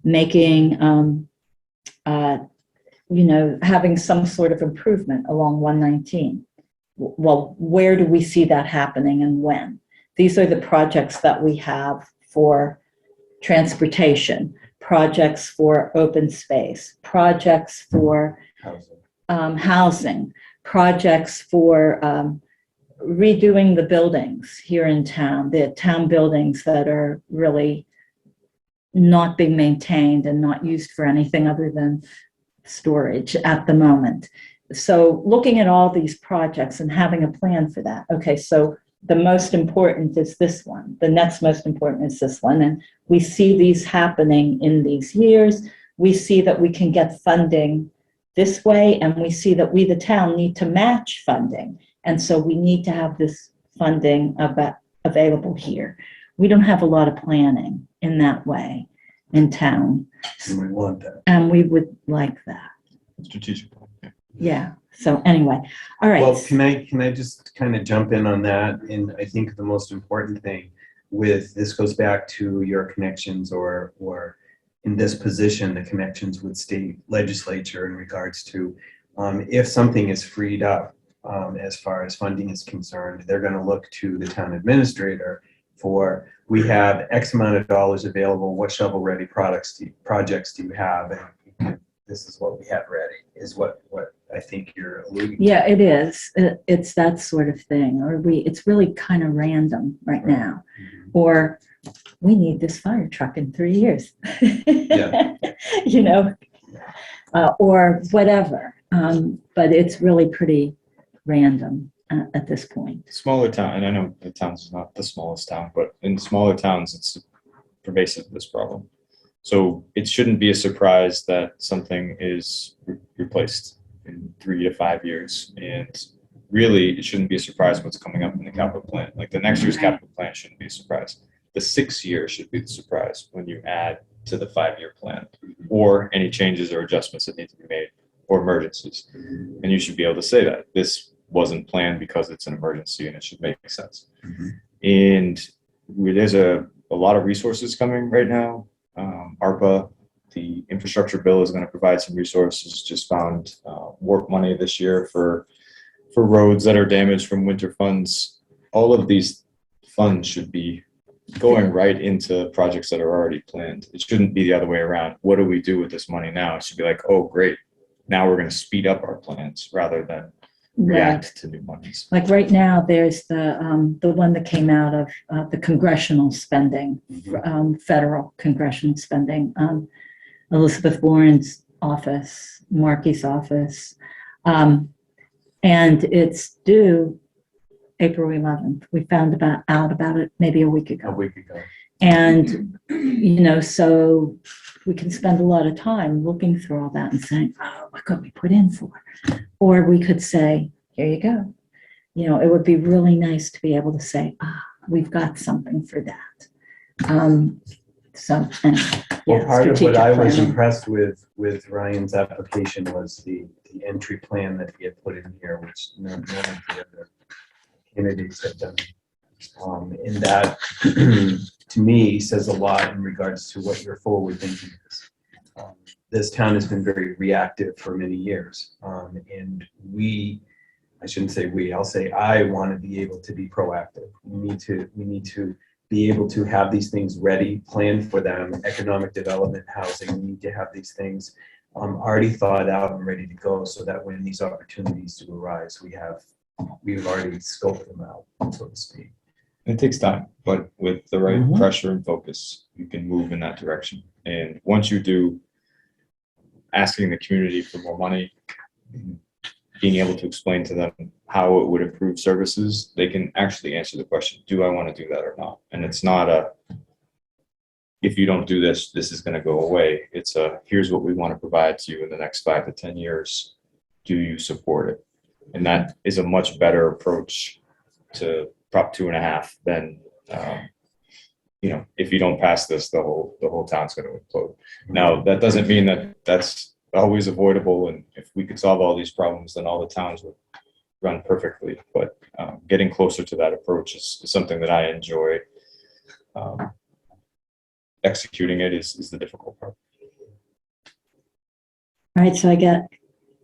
A: making, having some sort of improvement along 119. Well, where do we see that happening and when? These are the projects that we have for transportation, projects for open space, projects for housing, projects for redoing the buildings here in town, the town buildings that are really not being maintained and not used for anything other than storage at the moment. So looking at all these projects and having a plan for that. Okay, so the most important is this one. The next most important is this one. And we see these happening in these years. We see that we can get funding this way, and we see that we, the town, need to match funding. And so we need to have this funding available here. We don't have a lot of planning in that way in town,
D: And we want that.
A: and we would like that.
C: Strategic.
A: Yeah, so anyway, all right.
D: Well, can I just kind of jump in on that? And I think the most important thing with this goes back to your connections or in this position, the connections with state legislature in regards to if something is freed up as far as funding is concerned, they're going to look to the town administrator for, we have X amount of dollars available. What shovel-ready projects do you have? And this is what we have ready, is what I think you're alluding to.
A: Yeah, it is. It's that sort of thing, or it's really kind of random right now.
D: Mhm.
A: Or we need this fire truck in 3 years.
D: Yeah.
A: You know, or whatever. But it's really pretty random at this point.
C: Smaller town, and I know the town's not the smallest town, but in smaller towns, it's pervasive, this problem. So it shouldn't be a surprise that something is replaced in 3 to 5 years. And really, it shouldn't be a surprise what's coming up in the capital plan. Like the next year's capital plan shouldn't be a surprise. The 6th year should be the surprise when you add to the 5-year plan, or any changes or adjustments that need to be made, or emergencies. And you should be able to say that this wasn't planned because it's an emergency and it should make sense. And there's a lot of resources coming right now. ARPA, the infrastructure bill, is going to provide some resources. Just found work money this year for roads that are damaged from winter funds. All of these funds should be going right into projects that are already planned. It shouldn't be the other way around. What do we do with this money now? It should be like, oh, great. Now we're going to speed up our plans rather than react to new monies.
A: Like right now, there's the one that came out of the congressional spending, federal congressional spending, Elizabeth Warren's office, Markey's office, and it's due April 11th. We found out about it maybe a week ago.
D: A week ago.
A: And, you know, so we can spend a lot of time looking through all that and saying, oh, what could we put in for? Or we could say, here you go. You know, it would be really nice to be able to say, we've got something for that. So, anyway,
D: Well,
A: yeah,
D: part of what
A: strategic
D: I was
A: planning.
D: impressed with Ryan's application was the entry plan that he had put in here, which none of the other candidates have done. And that, to me, says a lot in regards to what your forward thinking is. This town has been very reactive for many years. And I shouldn't say we, I'll say I want to be able to be proactive. We need to be able to have these things ready, plan for them, economic development, housing. We need to have these things already thought out and ready to go so that when these opportunities do arise, we've already scoped them out, so to speak.
C: It takes time, but with the right pressure and focus, you can move in that direction. And once you do, asking the community for more money, being able to explain to them how it would improve services, they can actually answer the question, do I want to do that or not? And it's not if you don't do this, this is going to go away. It's here's what we want to provide to you in the next 5 to 10 years. Do you support it? And that is a much better approach to Prop 2.5 than, if you don't pass this, the whole town's going to implode. Now, that doesn't mean that that's always avoidable. And if we could solve all these problems, then all the towns would run perfectly. But getting closer to that approach is something that I enjoy. Executing it is the difficult part.
A: All right, so I get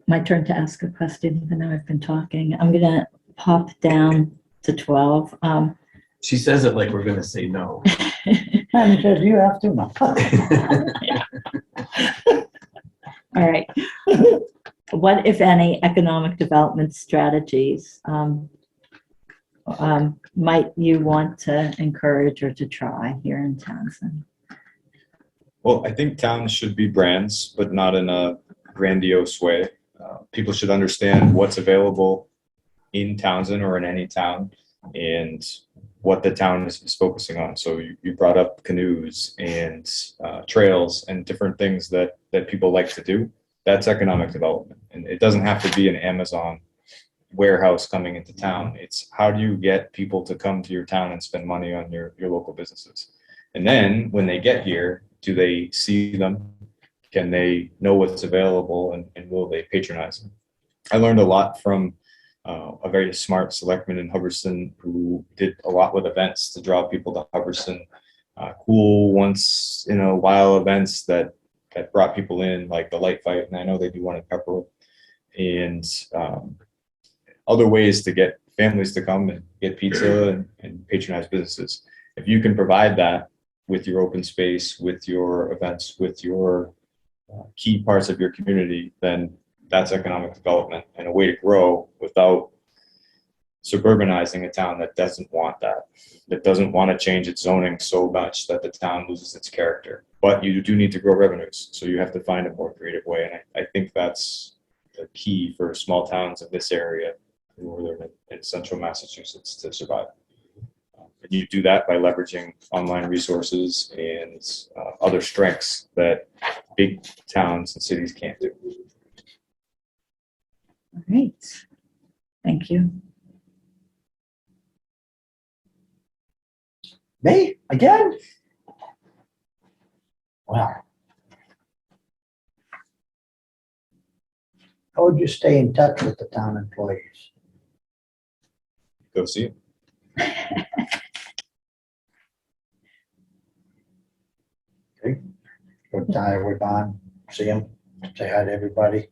A: my turn to ask a question, even though I've been talking. I'm going to pop down to 12.
D: She says it like we're going to say no.
B: And says you have to know.
A: All right. What, if any, economic development strategies might you want to encourage or to try here in Townsend?
C: Well, I think towns should be brands, but not in a grandiose way. People should understand what's available in Townsend or in any town and what the town is focusing on. So you brought up canoes and trails and different things that people like to do. That's economic development. And it doesn't have to be an Amazon warehouse coming into town. It's how do you get people to come to your town and spend money on your local businesses? And then when they get here, do they see them? Can they know what's available, and will they patronize them? I learned a lot from a very smart selectman in Hubbardston who did a lot with events to draw people to Hubbardston. Cool once in a while events that brought people in, like the light fight, and I know they do one in Pepperwood, and other ways to get families to come and get pizza and patronize businesses. If you can provide that with your open space, with your events, with your key parts of your community, then that's economic development and a way to grow without suburbanizing a town that doesn't want that doesn't want to change its zoning so much that the town loses its character. But you do need to grow revenues, so you have to find a more creative way. And I think that's the key for small towns in this area, northern and central Massachusetts, to survive. And you do that by leveraging online resources and other strengths that big towns and cities can't do.
A: All right. Thank you.
B: Me, again? Wow. How would you stay in touch with the town employees?
C: Go see it.
B: Go to Iowa Bond, see them, say hi to everybody.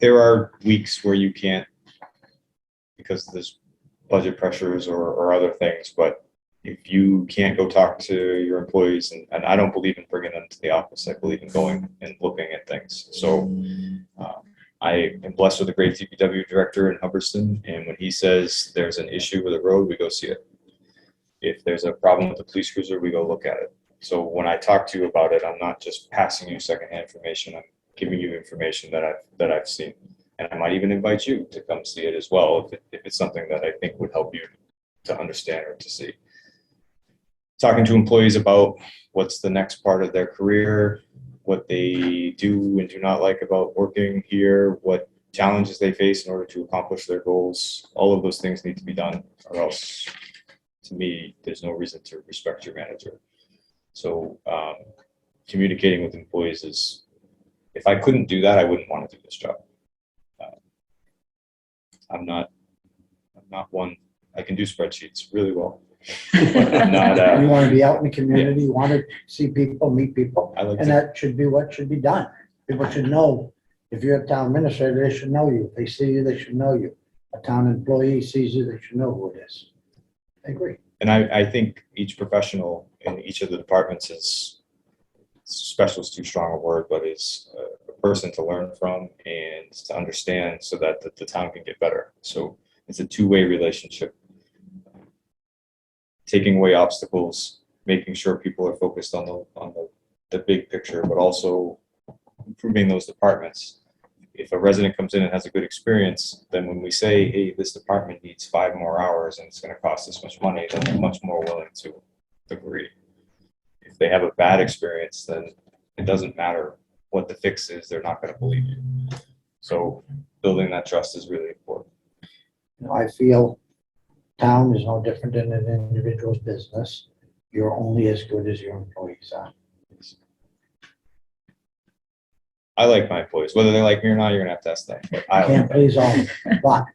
C: There are weeks where you can't because there's budget pressures or other things, but if you can't go talk to your employees, and I don't believe in bringing them to the office, I believe in going and looking at things. So I am blessed with a great DPW director in Hubbardston, and when he says there's an issue with a road, we go see it. If there's a problem with the police cruiser, we go look at it. So when I talk to you about it, I'm not just passing you secondhand information. I'm giving you information that I've seen, and I might even invite you to come see it as well if it's something that I think would help you to understand or to see. Talking to employees about what's the next part of their career, what they do and do not like about working here, what challenges they face in order to accomplish their goals. All of those things need to be done, or else, to me, there's no reason to respect your manager. So communicating with employees is, if I couldn't do that, I wouldn't want to do this job. I'm not one, I can do spreadsheets really well. I'm not,
B: You want to be out in the community, you want to see people, meet people,
C: I like
B: and
C: to,
B: that should be what should be done. People should know, if you're a town administrator, they should know you. If they see you, they should know you. A town employee sees you, they should know who it is. I agree.
C: and I think each professional in each of the departments is, special is too strong a word, but is a person to learn from and to understand so that the town can get better. So it's a two-way relationship. Taking away obstacles, making sure people are focused on the big picture, but also improving those departments. If a resident comes in and has a good experience, then when we say, hey, this department needs 5 more hours and it's going to cost this much money, then they're much more willing to agree. If they have a bad experience, then it doesn't matter what the fix is, they're not going to believe you. So building that trust is really important.
B: You know, I feel town is no different than an individual's business. You're only as good as your employees are.
C: I like my employees. Whether they like me or not, you're going to have to ask them. But I
B: You can't
C: like them.
B: please all of them, but,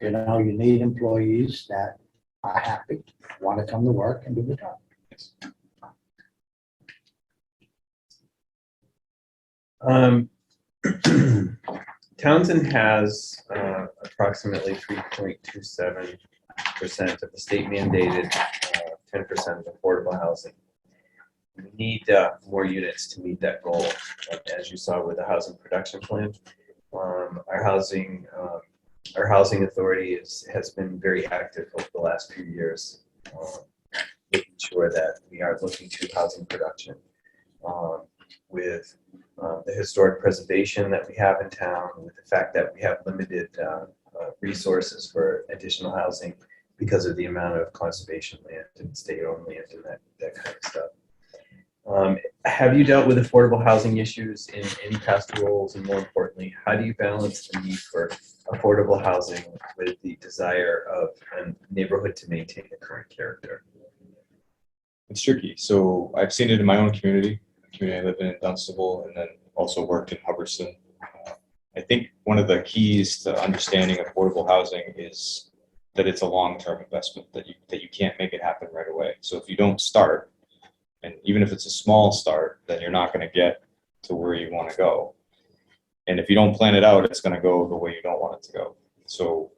B: you know, you need employees that are happy, want to come to work and do the job.
C: Yes.
D: Townsend has approximately 3.27% of the state mandated 10% of affordable housing. We need more units to meet that goal. As you saw with the housing production plan, our housing authority has been very active over the last few years, making sure that we are looking to housing production. With the historic preservation that we have in town, with the fact that we have limited resources for additional housing because of the amount of conservation land and state-owned land and that kind of stuff. Have you dealt with affordable housing issues in any past roles? And more importantly, how do you balance the need for affordable housing with the desire of a neighborhood to maintain the current character?
C: It's tricky. So I've seen it in my own community, the community I live in Dunstable, and then also worked in Hubbardston. I think one of the keys to understanding affordable housing is that it's a long-term investment, that you can't make it happen right away. So if you don't start, and even if it's a small start, then you're not going to get to where you want to go. And if you don't plan it out, it's going to go the way you don't want it to go. So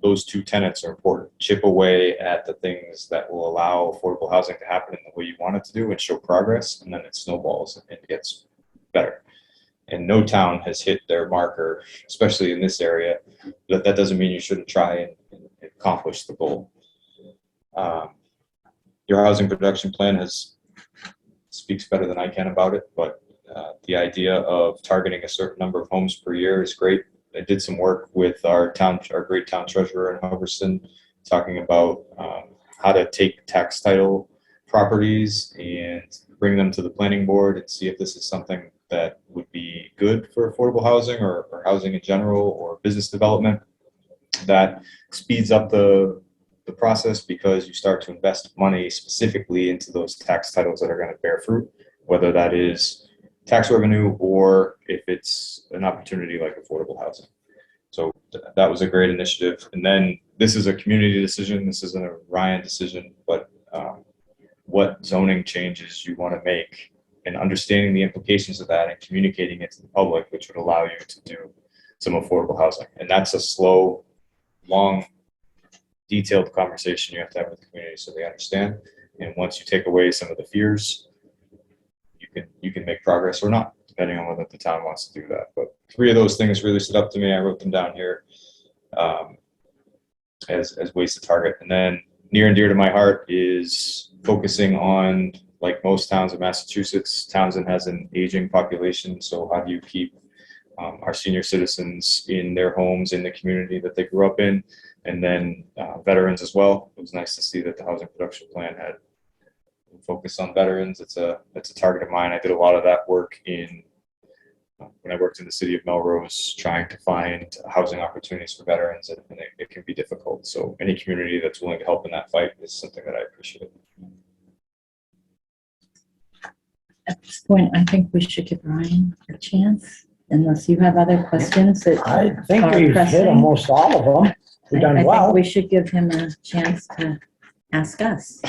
C: those two tenets are important. Chip away at the things that will allow affordable housing to happen in the way you want it to do and show progress, and then it snowballs and it gets better. And no town has hit their marker, especially in this area, but that doesn't mean you shouldn't try and accomplish the goal. Your housing production plan speaks better than I can about it, but the idea of targeting a certain number of homes per year is great. I did some work with our great town treasurer in Hubbardston, talking about how to take tax title properties and bring them to the planning board and see if this is something that would be good for affordable housing or housing in general or business development. That speeds up the process because you start to invest money specifically into those tax titles that are going to bear fruit, whether that is tax revenue or if it's an opportunity like affordable housing. So that was a great initiative. And then this is a community decision. This isn't a Ryan decision, but what zoning changes you want to make and understanding the implications of that and communicating it to the public, which would allow you to do some affordable housing. And that's a slow, long, detailed conversation you have to have with the community so they understand. And once you take away some of the fears, you can make progress or not, depending on whether the town wants to do that. But 3 of those things really stood up to me. I wrote them down here as ways to target. And then near and dear to my heart is focusing on, like most towns in Massachusetts, Townsend has an aging population. So how do you keep our senior citizens in their homes, in the community that they grew up in, and then veterans as well. It was nice to see that the housing production plan had focus on veterans. It's a target of mine. I did a lot of that work when I worked in the city of Melrose, trying to find housing opportunities for veterans, and it can be difficult. So any community that's willing to help in that fight is something that I appreciate.
A: At this point, I think we should give Ryan a chance, unless you have other questions that
B: I think
A: are
B: we've hit
A: pressing.
B: almost all of them. We've done
A: I
B: well.
A: think we should give him a chance to ask us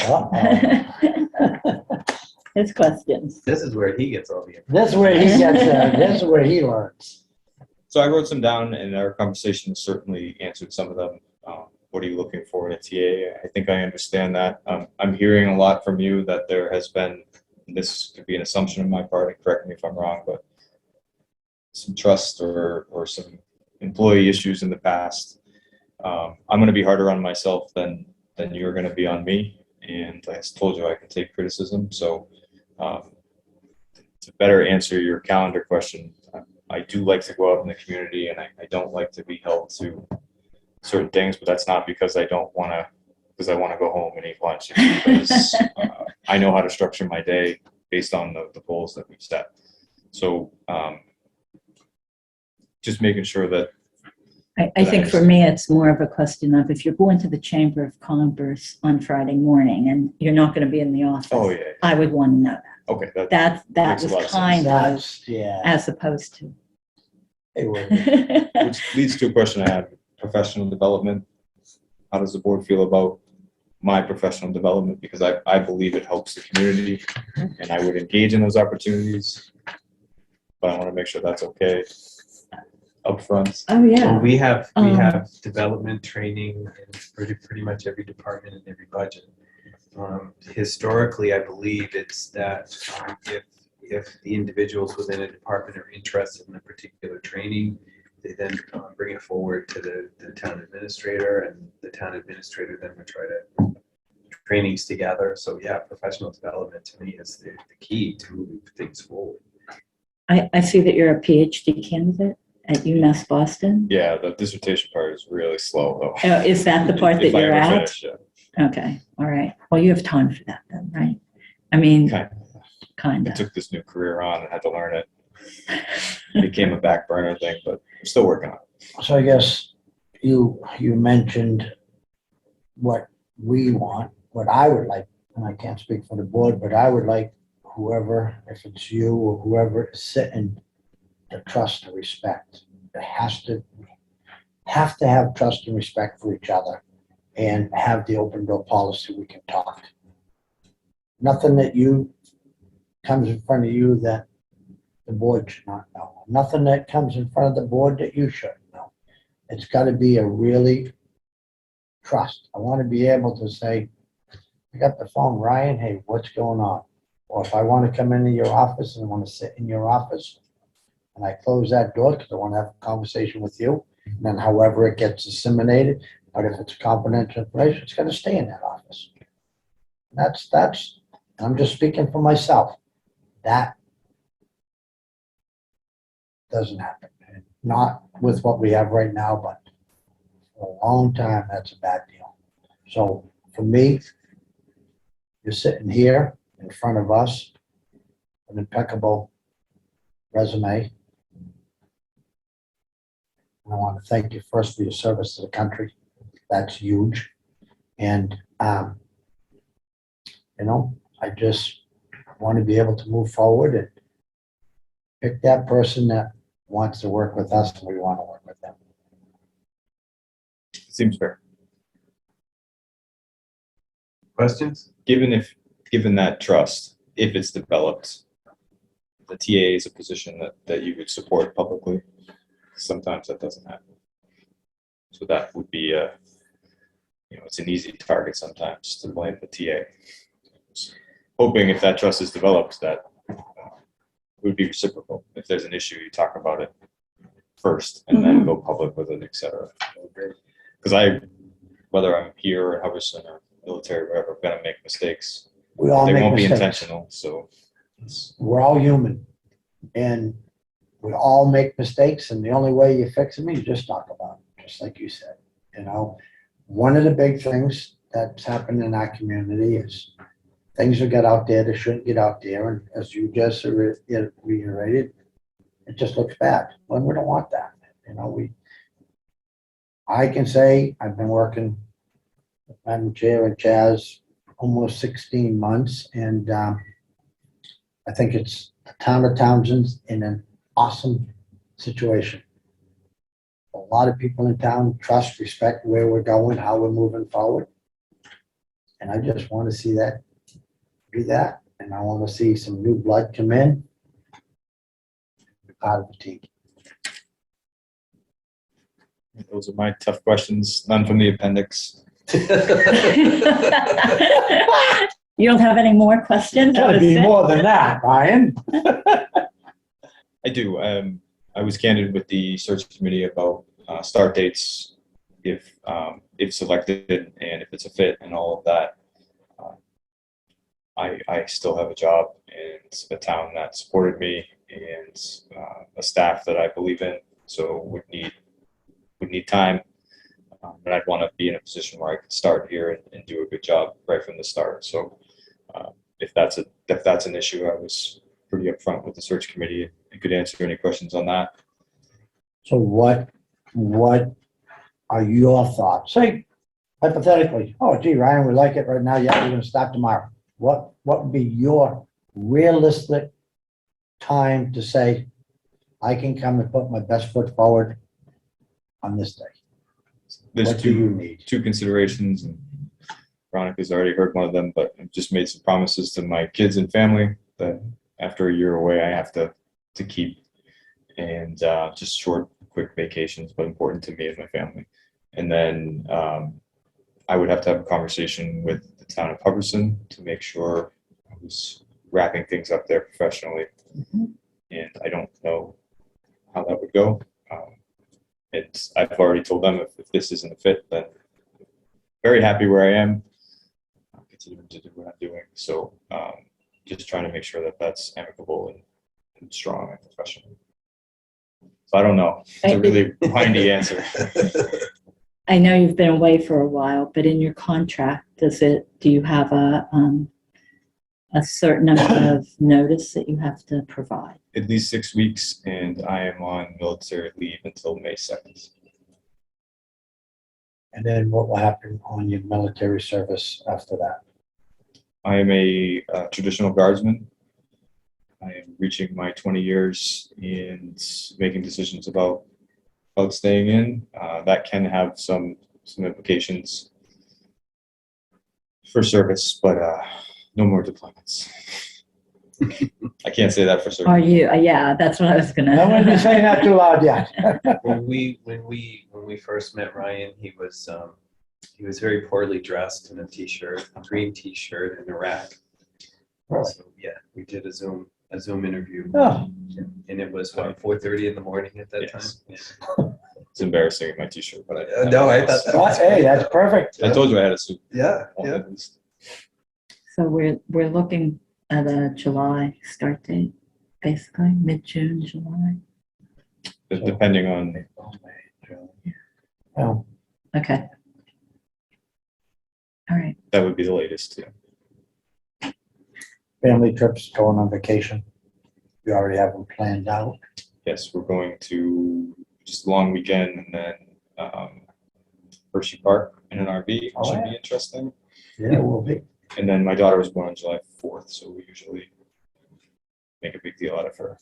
A: his questions.
D: This is where he gets all the information.
B: This is where he gets, this is where he learns.
C: So I wrote some down, and our conversation certainly answered some of them. What are you looking for in a TA? I think I understand that. I'm hearing a lot from you that there has been, this could be an assumption on my part, and correct me if I'm wrong, but some trust or some employee issues in the past. I'm going to be harder on myself than you're going to be on me. And I told you I can take criticism. So to better answer your calendar question, I do like to go out in the community, and I don't like to be held to certain things, but that's not because I don't want to, because I want to go home and eat lunch. It's because I know how to structure my day based on the goals that we've set. So just making sure that
A: I think for me, it's more of a question of if you're going to the Chamber of Commerce on Friday morning and you're not going to be in the office,
C: oh yeah,
A: I would want to know that.
C: okay,
A: That
C: makes a lot
A: was
C: of
A: kind of
B: That's, yeah.
A: as opposed to.
B: It would.
C: which leads to a question I had: professional development. How does the board feel about my professional development? Because I believe it helps the community, and I would engage in those opportunities, but I want to make sure that's okay up front.
A: Oh, yeah.
D: Well, we have development training in pretty much every department and every budget. Historically, I believe it's that if the individuals within a department are interested in a particular training, they then bring it forward to the town administrator, and the town administrator then would try to trainings together. So yeah, professional development to me is the key to moving things forward.
A: I see that you're a PhD candidate at UMass Boston.
C: Yeah, the dissertation part is really slow though.
A: Oh, is that the part that
C: If I
A: you're
C: ever
A: at?
C: finish, yeah.
A: Okay, all right. Well, you have time for that then, right? I mean,
C: Okay.
A: kind
C: I
A: of.
C: took this new career on and had to learn it. It became a back burner thing, but I'm still working on it.
B: So I guess you mentioned what we want, what I would like, and I can't speak for the board, but I would like whoever, if it's you or whoever is sitting, to trust and respect. It have to have trust and respect for each other and have the open door policy. We can talk. Nothing that you comes in front of you that the board should not know. Nothing that comes in front of the board that you shouldn't know. It's got to be a really trust. I want to be able to say, I got the phone, Ryan, hey, what's going on? Or if I want to come into your office and I want to sit in your office and I close that door because I want to have a conversation with you, and then however it gets disseminated, but if it's confidential information, it's going to stay in that office. That's, I'm just speaking for myself. That doesn't happen. Not with what we have right now, but for a long time, that's a bad deal. So for me, you're sitting here in front of us, an impeccable resume. And I want to thank you first for your service to the country. That's huge. And, I just want to be able to move forward and pick that person that wants to work with us and we want to work with them.
C: Seems fair.
D: Questions?
C: Given that trust, if it's developed, the TA is a position that you would support publicly. Sometimes that doesn't happen. So that would be it's an easy target sometimes to blame the TA. Hoping if that trust is developed that it would be reciprocal. If there's an issue, you talk about it first and then go public with it, etc. Because whether I'm here or Hubbardson or military, wherever, I'm gonna make mistakes.
B: We all
C: They
B: make
C: won't be
B: mistakes.
C: intentional. So
B: We're all human and we all make mistakes, and the only way you fix them is just talk about it, just like you said. One of the big things that's happened in our community is things that got out there that shouldn't get out there, and as you just reiterated, it just looks bad. Well, we don't want that. I can say I've been working with Madam Chair and Chaz almost 16 months, and I think it's the town of Townsend's in an awesome situation. A lot of people in town trust, respect where we're going, how we're moving forward. And I just want to see that, do that. And I want to see some new blood come in, be part of the team.
C: those are my tough questions. None from the appendix.
A: You don't have any more questions? That
B: Gotta
A: was
B: be
A: it?
B: more than that, Ryan.
C: I do. I was candid with the search committee about start dates, if selected and if it's a fit and all of that. I still have a job and a town that supported me and a staff that I believe in. So would need time, but I'd want to be in a position where I could start here and do a good job right from the start. So if that's an issue, I was pretty upfront with the search committee. I could answer any questions on that.
B: So what are your thoughts? Say, hypothetically, oh gee, Ryan, we like it right now. Yeah, we're gonna start tomorrow. What would be your realistic time to say, I can come and put my best foot forward on this day?
C: There's
B: What do you need?
C: two considerations, and Veronica's already heard one of them, but I've just made some promises to my kids and family that after a year away, I have to keep, and just short, quick vacations, but important to me and my family. And then I would have to have a conversation with the town of Hubbardson to make sure I was wrapping things up there professionally. And I don't know how that would go. I've already told them if this isn't a fit, then I'm very happy where I am. I'll continue to do what I'm doing. So just trying to make sure that that's amicable and strong and professional. So I don't know. It's a really windy answer.
A: I know you've been away for a while, but in your contract, do you have a certain amount of notice that you have to provide?
C: At least 6 weeks, and I am on military leave until May 2nd.
B: And then what will happen on your military service after that?
C: I am a traditional guardsman. I am reaching my 20 years and making decisions about staying in. That can have some implications for service, but no more deployments. I can't say that for certain.
A: Are you, yeah, that's what I was gonna.
B: I wouldn't be saying that too loud yet.
D: When we first met Ryan, he was very poorly dressed in a t-shirt, a green t-shirt in Iraq.
B: Really?
D: So yeah, we did a Zoom interview,
B: Oh,
D: and it was what, 4:30 in the morning at that
C: Yes.
D: time.
C: It's embarrassing in my t-shirt, but
D: No, I thought that
B: well,
D: was
B: hey, that's perfect.
C: I told you I had a suit.
D: Yeah,
C: on
D: yeah.
C: at least.
A: So we're looking at a July start date, basically, mid-June, July.
C: Depending on,
B: Oh,
A: Okay. All right.
C: that would be the latest. Yeah.
B: family trips, going on vacation. We already have them planned out.
C: Yes, we're going to just a long weekend and then Hershey Park in an RV, which
B: Oh,
C: should
B: yeah.
C: be interesting.
B: Yeah, we'll be.
C: And then my daughter was born on July 4th, so we usually make a big deal out of her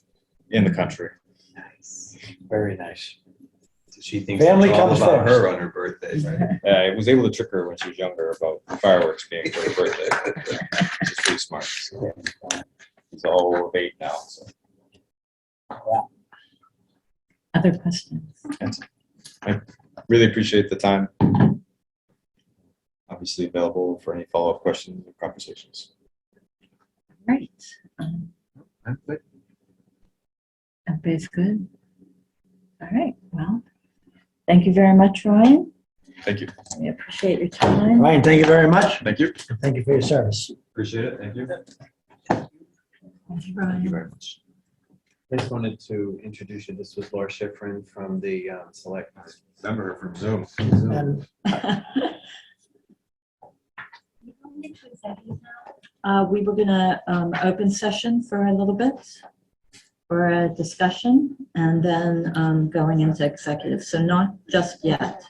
C: in the country.
D: Nice.
B: Very nice.
D: So she thinks
B: Family
D: it's all
B: comes
D: about
B: first.
D: her on her birthday, right?
C: I was able to trick her when she was younger about fireworks being for her birthday. She's pretty smart. So. She's all of 8 now. So.
A: Other questions?
C: Really appreciate the time. Obviously available for any follow-up questions or conversations.
A: Right.
D: I'm good.
A: Everybody's good? All right, well, thank you very much, Ryan.
C: Thank you.
A: We appreciate your time.
B: Ryan, thank you very much.
C: Thank you.
B: Thank you for your service.
D: Appreciate it. Thank you.
A: Thank you, Ryan.
D: very much. I just wanted to introduce you. This was Laura Schifrin from the Select.
C: Remember her from Zoom.
B: And
A: We were gonna open session for a little bit for a discussion and then going into executive, so not just yet.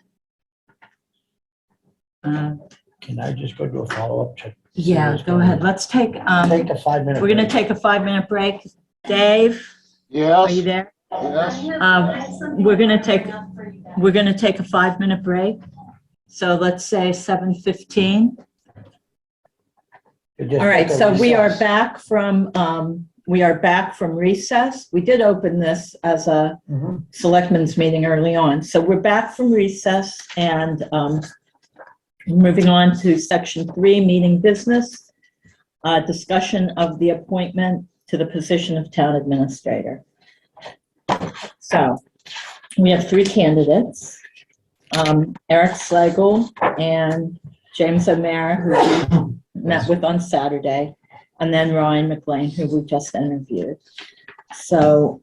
B: can I just go do a follow-up check?
A: Yeah, go ahead. Let's take,
B: Take a 5-minute.
A: we're gonna take a 5-minute break. Dave, are you
E: Yes,
A: there?
E: yes.
A: We're gonna take a 5-minute break. So let's say 7:15. All right, so we are back from recess. We did open this as a selectmen's meeting early on. So we're back from recess and moving on to section 3, meeting business, discussion of the appointment to the position of town administrator. So we have 3 candidates, Eric Slagle and James O'Meara, who we met with on Saturday, and then Ryan McLean, who we just interviewed. So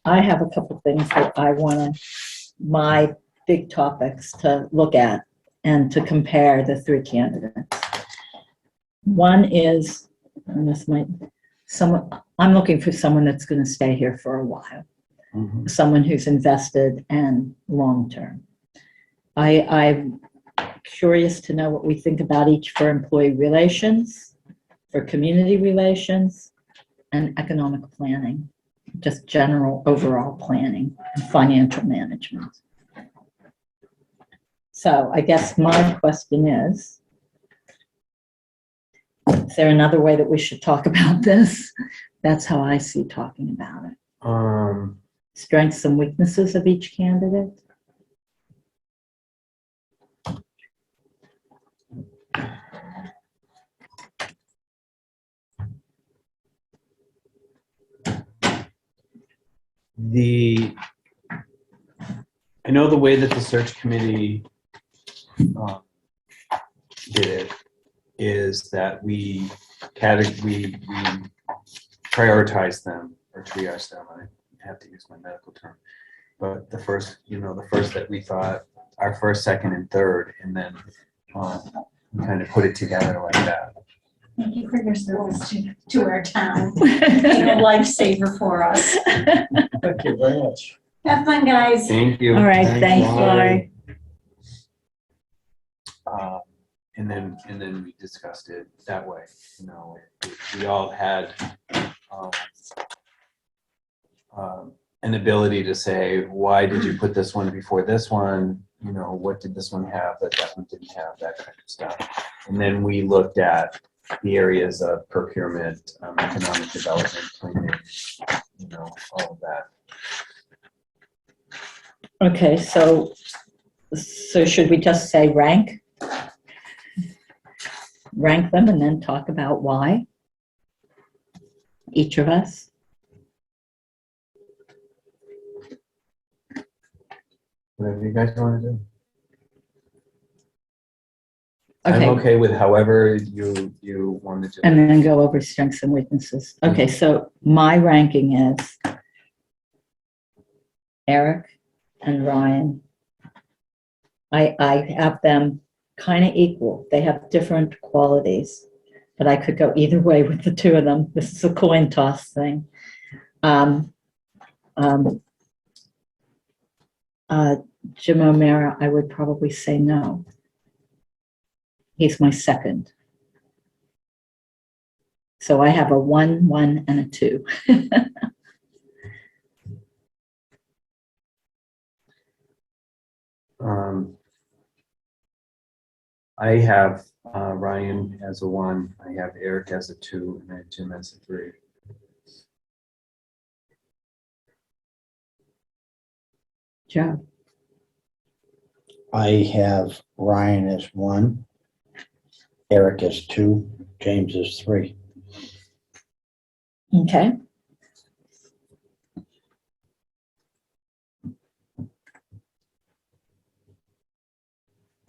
A: I have a couple things that I want to, my big topics to look at and to compare the 3 candidates. One is, and this might, I'm looking for someone that's going to stay here for a while, someone who's invested and long-term. I'm curious to know what we think about each for employee relations, for community relations, and economic planning, just general overall planning and financial management. So I guess my question is there another way that we should talk about this? That's how I see talking about it. Strengths and weaknesses of each candidate.
D: I know the way that the search committee did it is that we prioritize them or triage them. I have to use my medical term, but the first that we thought, our first, second, and third, and then kind of put it together like that.
E: Thank you for your service to our town. Being a lifesaver for us.
F: Thank you very much.
E: Have fun, guys.
D: Thank you.
A: All right,
B: Thanks,
A: thanks,
B: Laurie.
A: Laurie.
D: And then we discussed it that way, we all had an ability to say, why did you put this one before this one? What did this one have that one didn't have, that kind of stuff. And then we looked at the areas of procurement, economic development, planning, all of that.
A: Okay, so should we just say rank? Rank them and then talk about why? Each of us?
D: Whatever you guys want to do.
A: Okay.
D: I'm okay with however you want to do.
A: And then go over strengths and weaknesses. Okay, so my ranking is Eric and Ryan. I have them kind of equal. They have different qualities, but I could go either way with the two of them. This is a coin toss thing. Jim O'Mara, I would probably say no. He's my second. So I have a 1, 1, and a 2.
D: I have Ryan as a 1, I have Eric as a 2, and I have Jim as a 3.
A: Joe.
B: I have Ryan as 1, Eric as 2, James as 3.
A: Okay.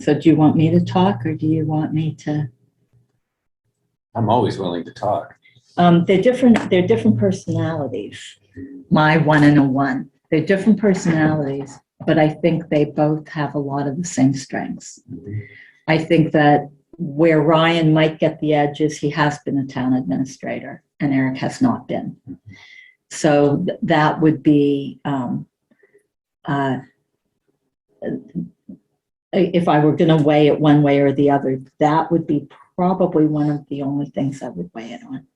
A: So do you want me to talk or do you want me to?
D: I'm always willing to talk.
A: They're different personalities. My 1 and a 1. They're different personalities, but I think they both have a lot of the same strengths. I think that where Ryan might get the edge is he has been a town administrator and Eric has not been. So that would be, if I were going to weigh it one way or the other, that would be probably one of the only things I would weigh it on.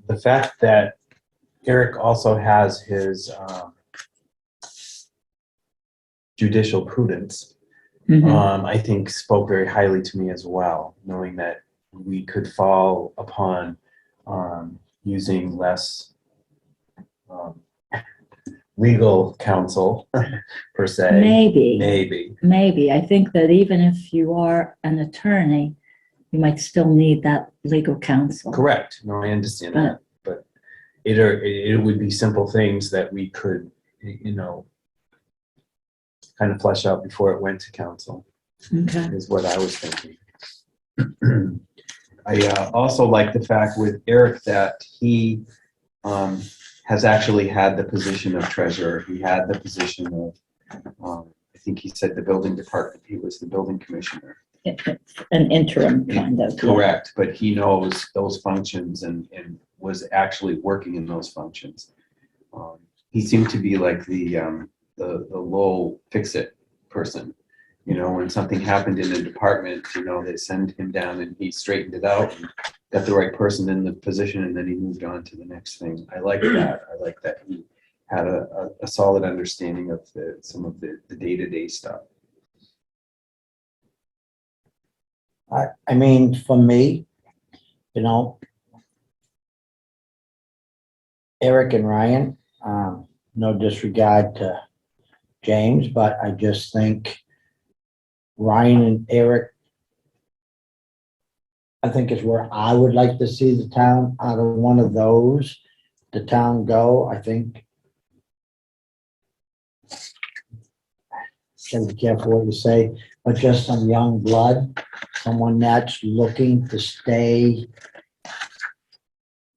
D: The fact that Eric also has his judicial prudence, I think spoke very highly to me as well, knowing that we could fall upon using less legal counsel per se.
A: Maybe. I think that even if you are an attorney, you might still need that legal counsel.
D: Correct. No, I understand that. But it would be simple things that we could, kind of flesh out before it went to council,
A: Okay.
D: is what I was thinking. I also like the fact with Eric that he has actually had the position of treasurer. He had the position of, I think he said the building department. He was the building commissioner.
A: An interim kind of.
D: Correct, but he knows those functions and was actually working in those functions. He seemed to be like the low fix-it person. When something happened in a department, they send him down and he straightened it out and got the right person in the position, and then he moved on to the next thing. I like that. I like that he had a solid understanding of some of the day-to-day stuff.
B: I mean, for me, Eric and Ryan, no disregard to James, but I just think Ryan and Eric, I think is where I would like to see the town. Out of one of those, the town go. I think, gotta be careful what you say, but just some young blood, someone that's looking to stay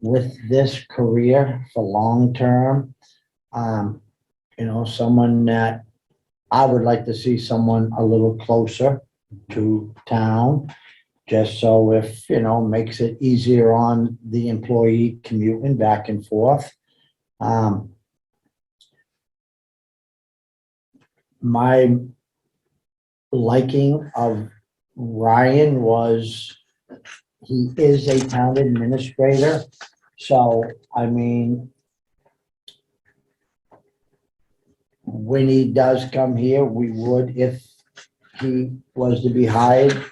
B: with this career for long term. Someone that I would like to see someone a little closer to town, just so if, makes it easier on the employee commuting back and forth. My liking of Ryan was he is a town administrator. So, I mean, when he does come here, we would, if he was to be hired,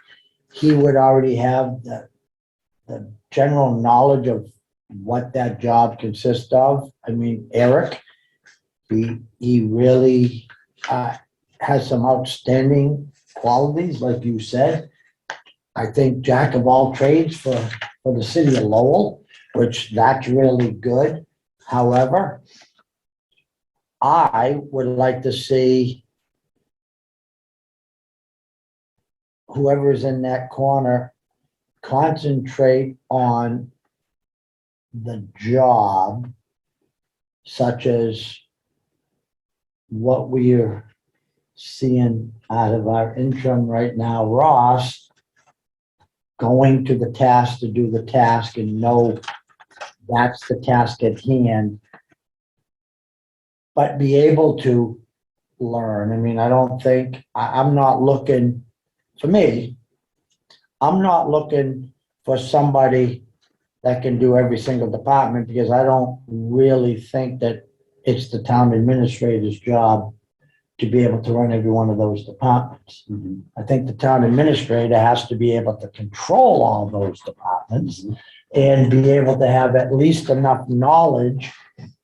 B: he would already have the general knowledge of what that job consists of. I mean, Eric, he really has some outstanding qualities, like you said. I think jack of all trades for the city of Lowell, which that's really good. However, I would like to see whoever's in that corner concentrate on the job, such as what we are seeing out of our interim right now, Ross, going to the task to do the task and know that's the task at hand, but be able to learn. I mean, I don't think, I'm not looking, for me, I'm not looking for somebody that can do every single department, because I don't really think that it's the town administrator's job to be able to run every one of those departments. I think the town administrator has to be able to control all those departments and be able to have at least enough knowledge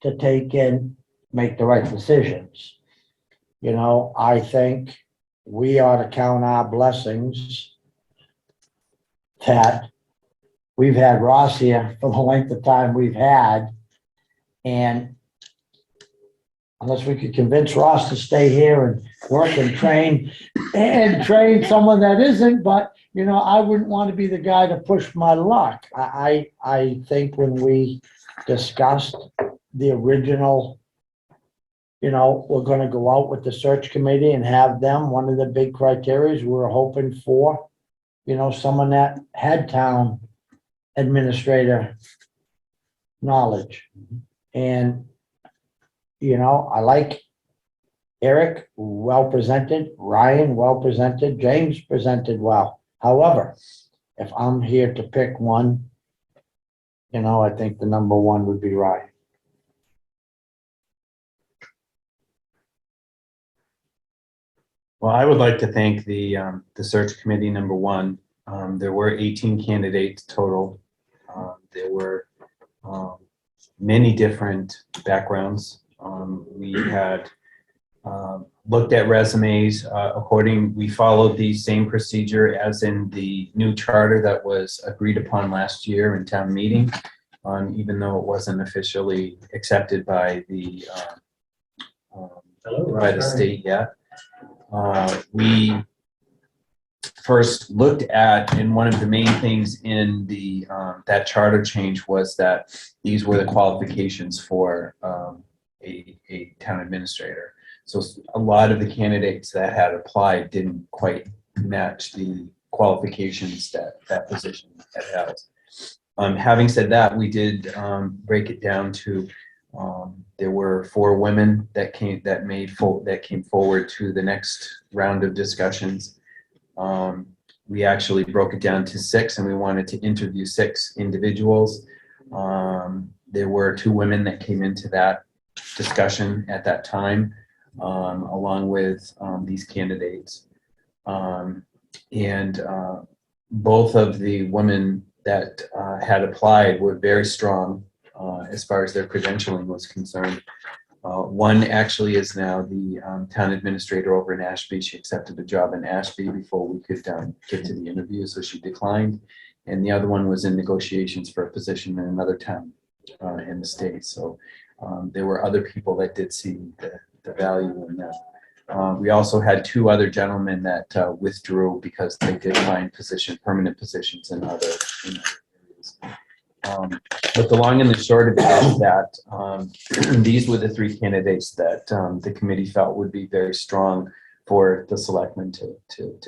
B: to make the right decisions. I think we ought to count our blessings that we've had Ross here for the length of time we've had. And unless we could convince Ross to stay here and work and train someone that isn't, but, I wouldn't want to be the guy to push my luck. I think when we discussed the original, we're going to go out with the search committee and have them, one of the big criteria we were hoping for, someone that had town administrator knowledge. And I like Eric, well presented, Ryan, well presented, James presented well. However, if I'm here to pick one, I think the number one would be Ryan.
D: Well, I would like to thank the search committee, number one. There were 18 candidates total. There were many different backgrounds. We had looked at resumes we followed the same procedure as in the new charter that was agreed upon last year in town meeting, even though it wasn't officially accepted by the state yet. We first looked at, and one of the main things in the that charter change was that these were the qualifications for a town administrator. So a lot of the candidates that had applied didn't quite match the qualifications that position has. Having said that, we did break it down to there were 4 women that came forward to the next round of discussions. We actually broke it down to 6, and we wanted to interview 6 individuals. There were 2 women that came into that discussion at that time, along with these candidates. And both of the women that had applied were very strong as far as their credentialing was concerned. One actually is now the town administrator over in Ashby. She accepted a job in Ashby before we could get to the interview, so she declined. And the other one was in negotiations for a position in another town in the state. So there were other people that did see the value in that. We also had 2 other gentlemen that withdrew because they did find permanent positions in other areas. But the long and the short of it is that these were the 3 candidates that the committee felt would be very strong for the selectmen to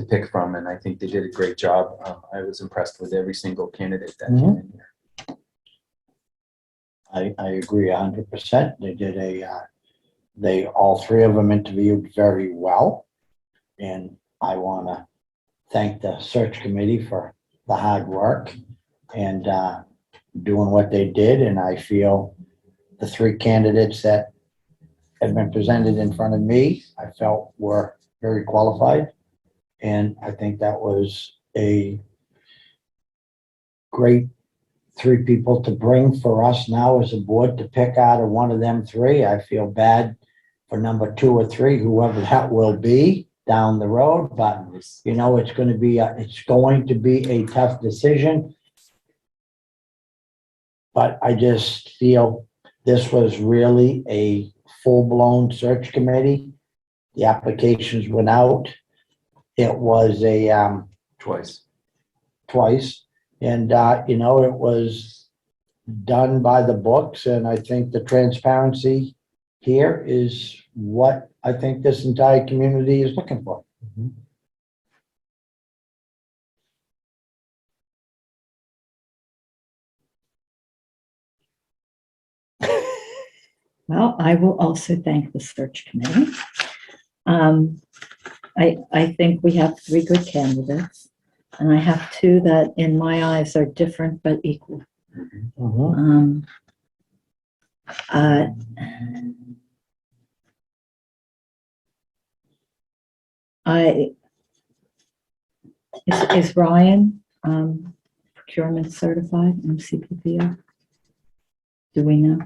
D: pick from, and I think they did a great job. I was impressed with every single candidate that came in here.
B: I agree 100%. They did all three of them interviewed very well. And I want to thank the search committee for the hard work and doing what they did. And I feel the three candidates that have been presented in front of me, I felt were very qualified. And I think that was a great three people to bring for us now as a board to pick out of one of them three. I feel bad for number 2 or 3, whoever that will be down the road, but you know, it's going to be a tough decision. But I just feel this was really a full-blown search committee. The applications went out. It was a twice. And, you know, it was done by the books, and I think the transparency here is what I think this entire community is looking for.
A: Well, I will also thank the search committee. I think we have 3 good candidates, and I have 2 that in my eyes are different but equal. Is Ryan procurement certified, MCPPO? Do we know?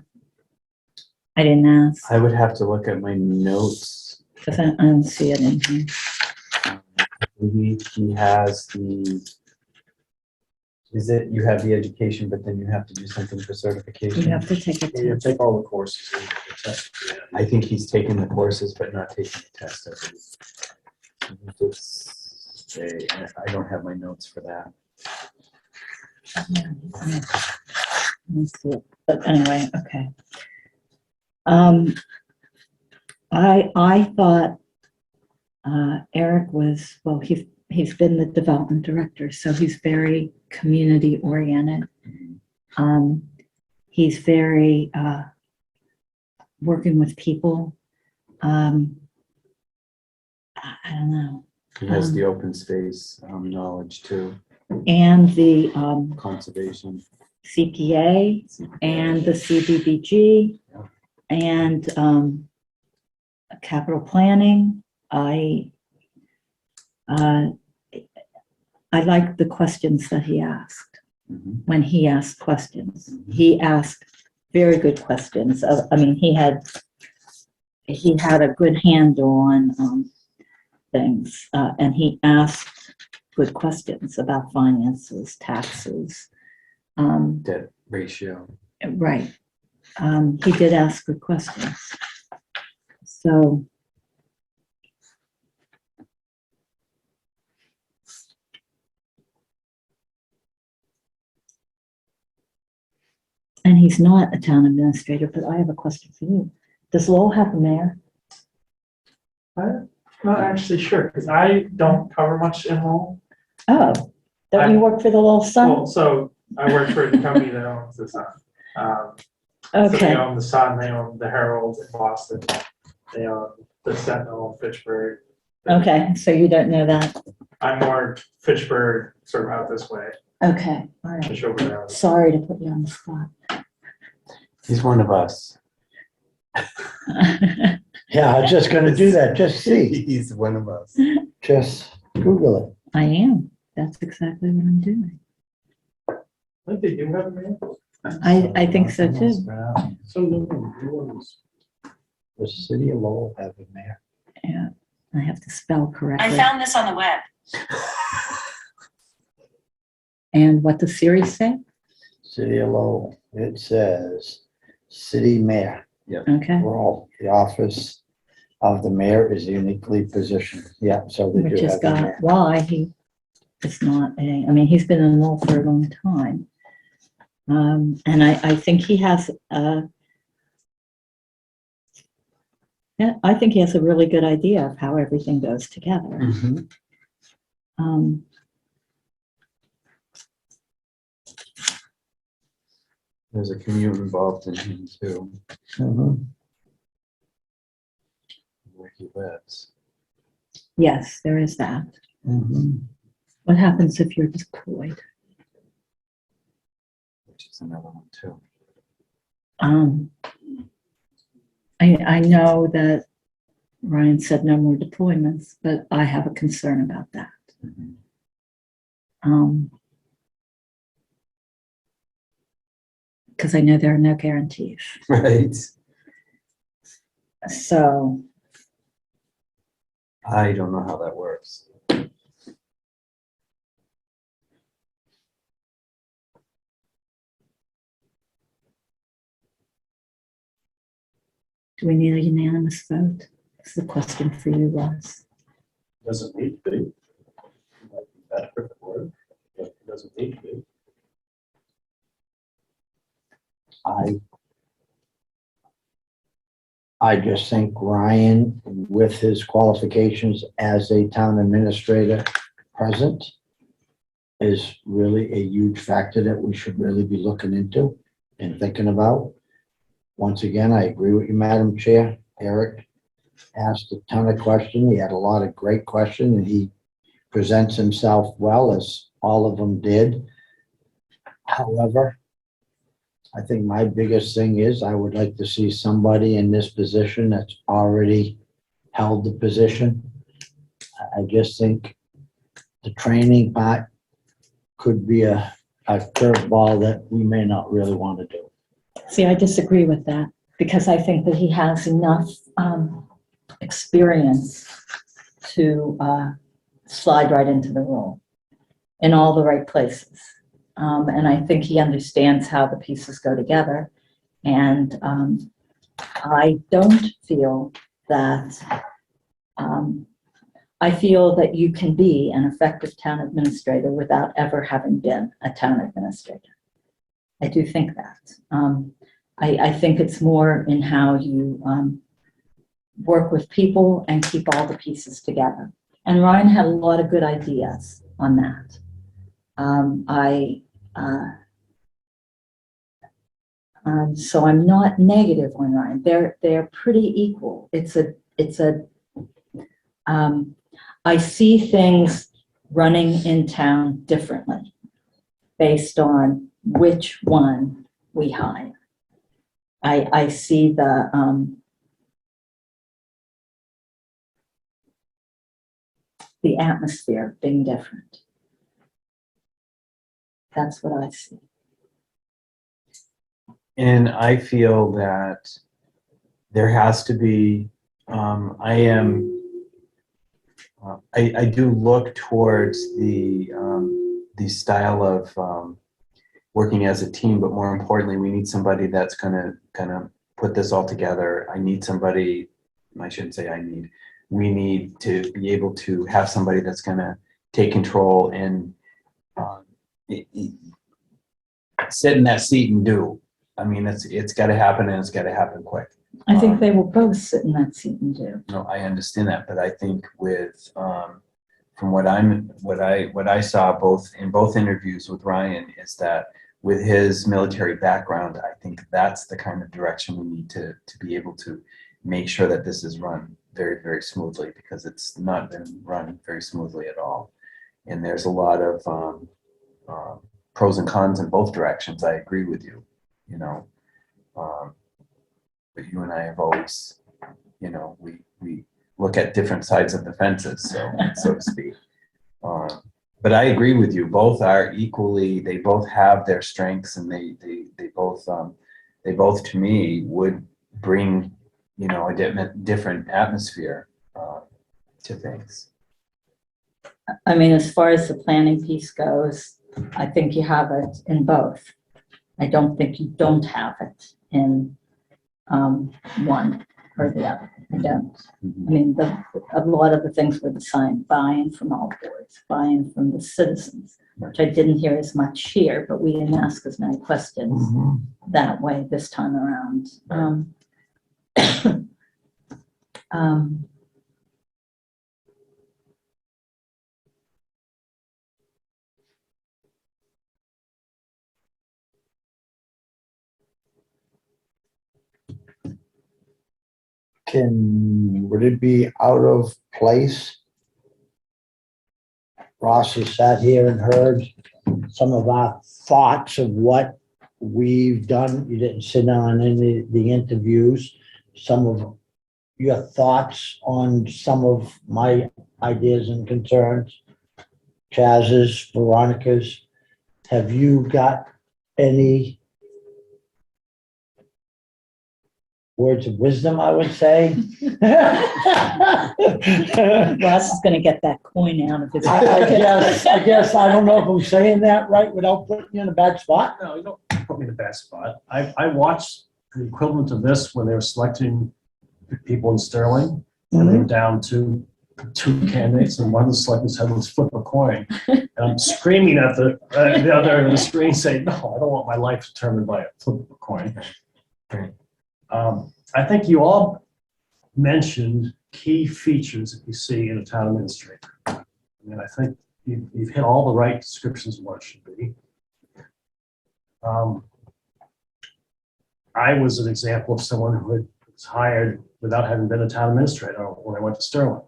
A: I didn't ask,
D: I would have to look at my notes.
A: because I don't see it in here.
D: He has the, is it, you have the education, but then you have to do something for certification?
A: You have to take a
F: You
A: test.
F: take all the courses. and the test.
D: I think he's taken the courses, but not taking the test. I don't have my notes for that.
A: Let me see it. But anyway, okay. I thought Eric was, well, he's been the development director, so he's very community oriented. He's very working with people. I don't know.
D: He has the open space knowledge too,
A: And the
D: conservation.
A: CPA and the CDBG and capital planning. I like the questions that he asked. When he asked questions, he asked very good questions. I mean, he had a good handle on things, and he asked good questions about finances, taxes.
D: Debt ratio.
A: Right. He did ask good questions. So and he's not a town administrator, but I have a question for you. Does Lowell have a mayor?
G: I'm not actually sure, because I don't cover much in Lowell.
A: Oh, don't you work for the Lowell
G: Well,
A: Sun?
G: so I work for the company that owns the Sun. So they
A: Okay,
G: own the Sun, they own the Herald in Boston, they own the Sentinel in Fitchburg.
A: okay, so you don't know that.
G: I'm more Fitchburg, sort of out this way,
A: Okay, all right.
G: Fish over there.
A: Sorry to put you on the spot.
D: He's one of us.
B: Yeah, I was just going to do that. Just see.
D: He's one of us.
B: Just Google
A: I am. That's exactly what I'm doing.
G: I think they do have a mayor.
A: I think so too.
F: So no one's.
B: it. The city of Lowell have a mayor.
A: Yeah, I have to spell
E: I
A: correctly.
E: found this on the web.
A: And what does Siri say?
B: City of Lowell. It says city mayor.
A: Okay,
B: Well, the office of the mayor is uniquely positioned. Yeah, so they
A: which
B: do
A: has
B: have a
A: got
B: mayor.
A: why he is not a, I mean, he's been in Lowell for a long time. And I think he has Yeah, I think he has a really good idea of how everything goes together. Um,
D: There's a commute involved in him too,
B: Mhm.
D: where he lives.
A: yes, there is that.
B: Mhm.
A: What happens if you're deployed?
D: Which is another one too.
A: I know that Ryan said no more deployments, but I have a concern about that. Because I know there are no guarantees.
D: Right.
A: So,
D: I don't know how that works.
A: do we need a unanimous vote? This is a question for you, Ross.
F: Doesn't need to be. Might be better at work, but it doesn't need to be.
B: I just think Ryan, with his qualifications as a town administrator present, is really a huge factor that we should really be looking into and thinking about. Once again, I agree with you, Madam Chair. Eric asked a ton of questions. He had a lot of great questions, and he presents himself well, as all of them did. However, I think my biggest thing is I would like to see somebody in this position that's already held the position. I just think the training part could be a curveball that we may not really want to do.
A: See, I disagree with that because I think that he has enough experience to slide right into the role in all the right places. And I think he understands how the pieces go together. And I don't feel that, I feel that you can be an effective town administrator without ever having been a town administrator. I do think that. I think it's more in how you work with people and keep all the pieces together. And Ryan had a lot of good ideas on that. So I'm not negative on Ryan. They're pretty equal. I see things running in town differently based on which one we hire. I see the atmosphere being different. That's what I see.
D: And I feel that there has to be, I do look towards the style of working as a team, but more importantly, we need somebody that's gonna kind of put this all together. I need somebody, I shouldn't say I need, we need to be able to have somebody that's gonna take control and sit in that seat and do. I mean, it's got to happen, and it's got to happen quick.
A: I think they will both sit in that seat and do.
D: No, I understand that, but I think with from what I saw both in both interviews with Ryan is that with his military background, I think that's the kind of direction we need to be able to make sure that this is run very, very smoothly, because it's not been run very smoothly at all. And there's a lot of pros and cons in both directions. I agree with you, you know. But you and I have always, you know, we look at different sides of the fences, so to speak. But I agree with you. Both are equally. They both have their strengths, and they both to me would bring, you know, a different atmosphere to things.
A: I mean, as far as the planning piece goes, I think you have it in both. I don't think you don't have it in one or the other. I don't. I mean, a lot of the things were the buy-in from all boards, buy-in from the citizens, which I didn't hear as much here, but we didn't ask as many questions that way this time around. Um,
B: Would it be out of place? Ross has sat here and heard some of our thoughts of what we've done. You didn't sit on any of the interviews. Some of your thoughts on some of my ideas and concerns. Chaz's, Veronica's. Have you got any words of wisdom, I would say?
A: Ross is gonna get that coin out of his
B: I
A: pocket.
B: guess, I don't know if I'm saying that right without putting you in a bad spot.
F: No, you don't put me in a bad spot. I watched the equivalent of this when they were selecting people in Sterling, and they were down to two candidates, and one of the selectmen said, let's flip a coin. And I'm screaming at the other end of the screen saying, no, I don't want my life determined by a flip of a coin. I think you all mentioned key features that you see in a town administrator. I mean, I think you've hit all the right descriptions of what it should be. I was an example of someone who was hired without having been a town administrator when I went to Sterling.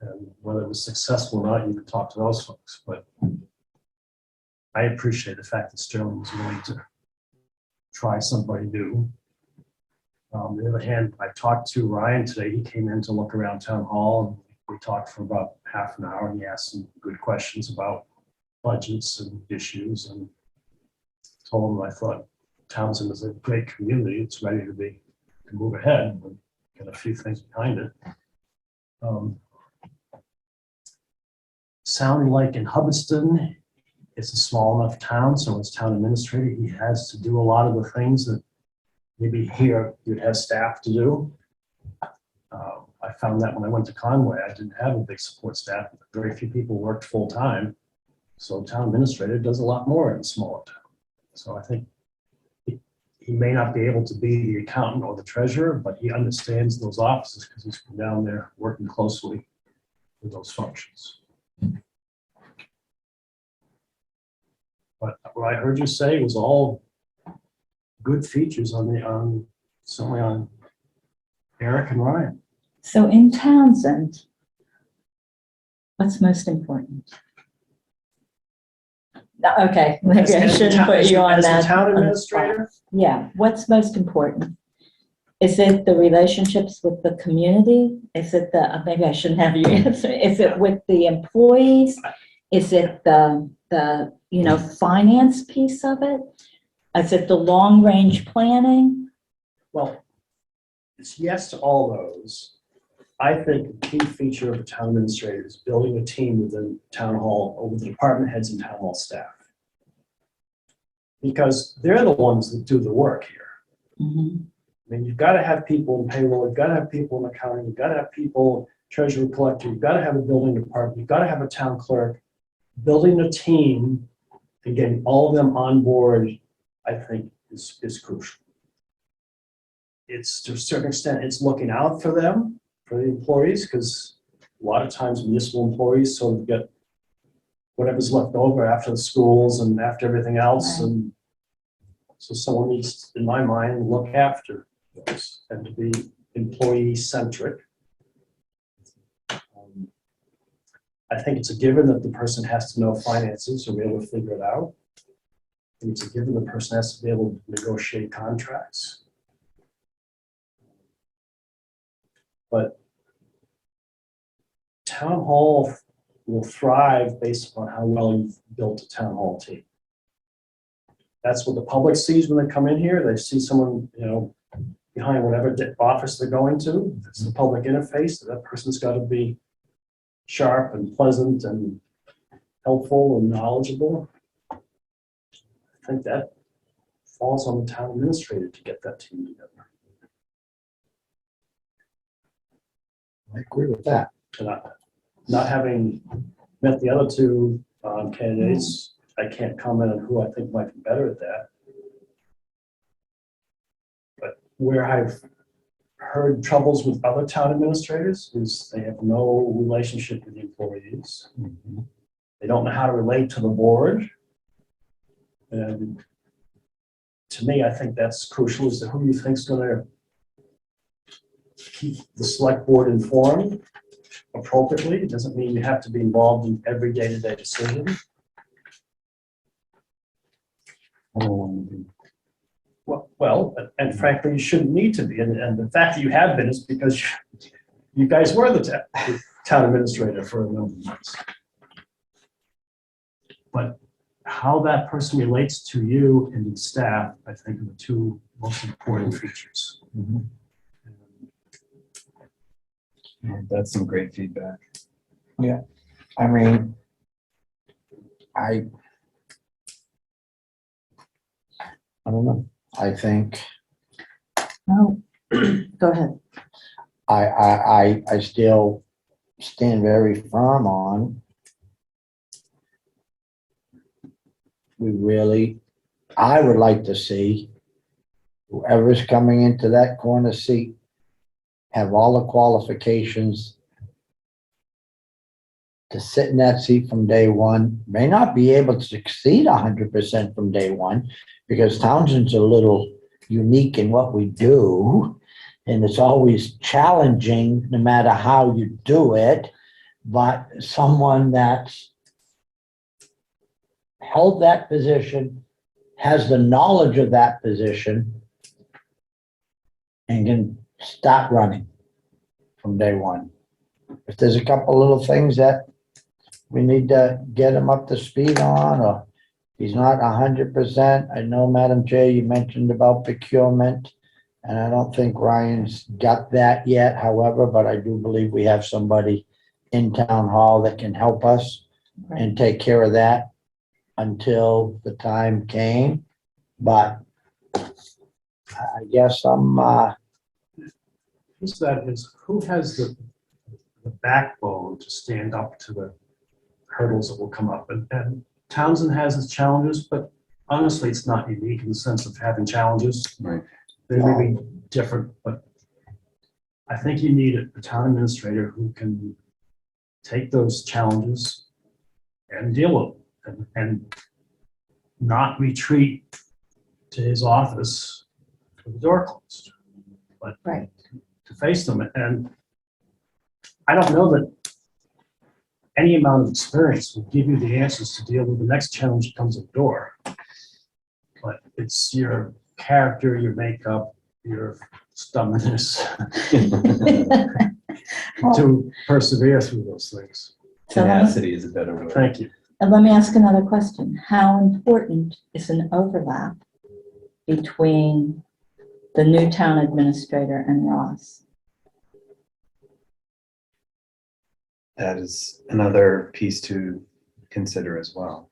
F: And whether it was successful or not, you could talk to those folks. But I appreciate the fact that Sterling was willing to try somebody new. On the other hand, I talked to Ryan today. He came in to look around town hall, and we talked for about half an hour, and he asked some good questions about budgets and issues, and told him I thought Townsend is a great community. It's ready to move ahead. We've got a few things behind it. Sounding like in Hubbardston, it's a small enough town, so as town administrator, he has to do a lot of the things that maybe here you'd have staff to do. I found that when I went to Conway, I didn't have a big support staff. Very few people worked full time. So town administrator does a lot more in a smaller town. So I think he may not be able to be the accountant or the treasurer, but he understands those offices because he's been down there working closely with those functions. But what I heard you say was all good features certainly on Eric and Ryan.
A: So in Townsend, what's most important? Okay, maybe I shouldn't put you on
F: As
A: that.
F: the town
A: on the
F: administrator,
A: spot. Yeah, what's most important? Is it the relationships with the community? Is it maybe I shouldn't have you answer. Is it with the employees? Is it the finance piece of it? Is it the long-range planning?
F: well, it's yes to all those. I think the key feature of a town administrator is building a team within town hall, or with the department heads and town hall staff. Because they're the ones that do the work here.
A: Mhm.
F: I mean, you've got to have people in payroll, you've got to have people in accounting, you've got to have people, treasurer, collector, you've got to have a building department, you've got to have a town clerk. Building a team and getting all of them on board, I think, is crucial. It's to a certain extent, it's looking out for them, for the employees, because a lot of times municipal employees sort of get whatever's left over after the schools and after everything else.
A: Right.
F: And so someone needs, in my mind, look after those and to be employee centric. I think it's a given that the person has to know finances or be able to figure it out. I think it's a given the person has to be able to negotiate contracts. But town hall will thrive based upon how well you've built a town hall team. That's what the public sees when they come in here. They see someone, behind whatever office they're going to. If it's the public interface, that person's got to be sharp and pleasant and helpful and knowledgeable. I think that falls on the town administrator to get that team together.
B: I agree with that.
F: And not having met the other two candidates, I can't comment on who I think might be better at that. But where I've heard troubles with other town administrators is they have no relationship with the employees. They don't know how to relate to the board. And to me, I think that's crucial, is that who you think is going to keep the select board informed appropriately. It doesn't mean you have to be involved in every day-to-day decision. Well, and frankly, you shouldn't need to be. And the fact that you have been is because you guys were the town administrator for a number of months. But how that person relates to you and the staff, I think, are the two most important features.
D: That's some great feedback.
B: I mean, I don't know. I think
A: Oh, go ahead.
B: I still stand very firm on I would like to see whoever's coming into that corner seat have all the qualifications to sit in that seat from day one. May not be able to succeed 100% from day one, because Townsend's a little unique in what we do, and it's always challenging no matter how you do it. But someone that's held that position, has the knowledge of that position, and can start running from day one. If there's a couple little things that we need to get him up to speed on, or he's not 100%. I know, Madam Chair, you mentioned about procurement, and I don't think Ryan's got that yet, however, but I do believe we have somebody in town hall that can help us and take care of that until the time came. But I guess
F: Who has the backbone to stand up to the hurdles that will come up? And Townsend has its challenges, but honestly, it's not unique in the sense of having challenges.
D: Right.
F: They may be different, but I think you need a town administrator who can take those challenges and deal with them, and not retreat to his office with the door closed, but to face them. And I don't know that any amount of experience will give you the answers to deal with the next challenge that comes at the door. But it's your character, your makeup, your stubbornness to persevere through those things.
D: Tenacity is a better word.
F: Thank you.
A: And let me ask another question. How important is an overlap between the new town administrator and Ross?
D: That is another piece to consider as well.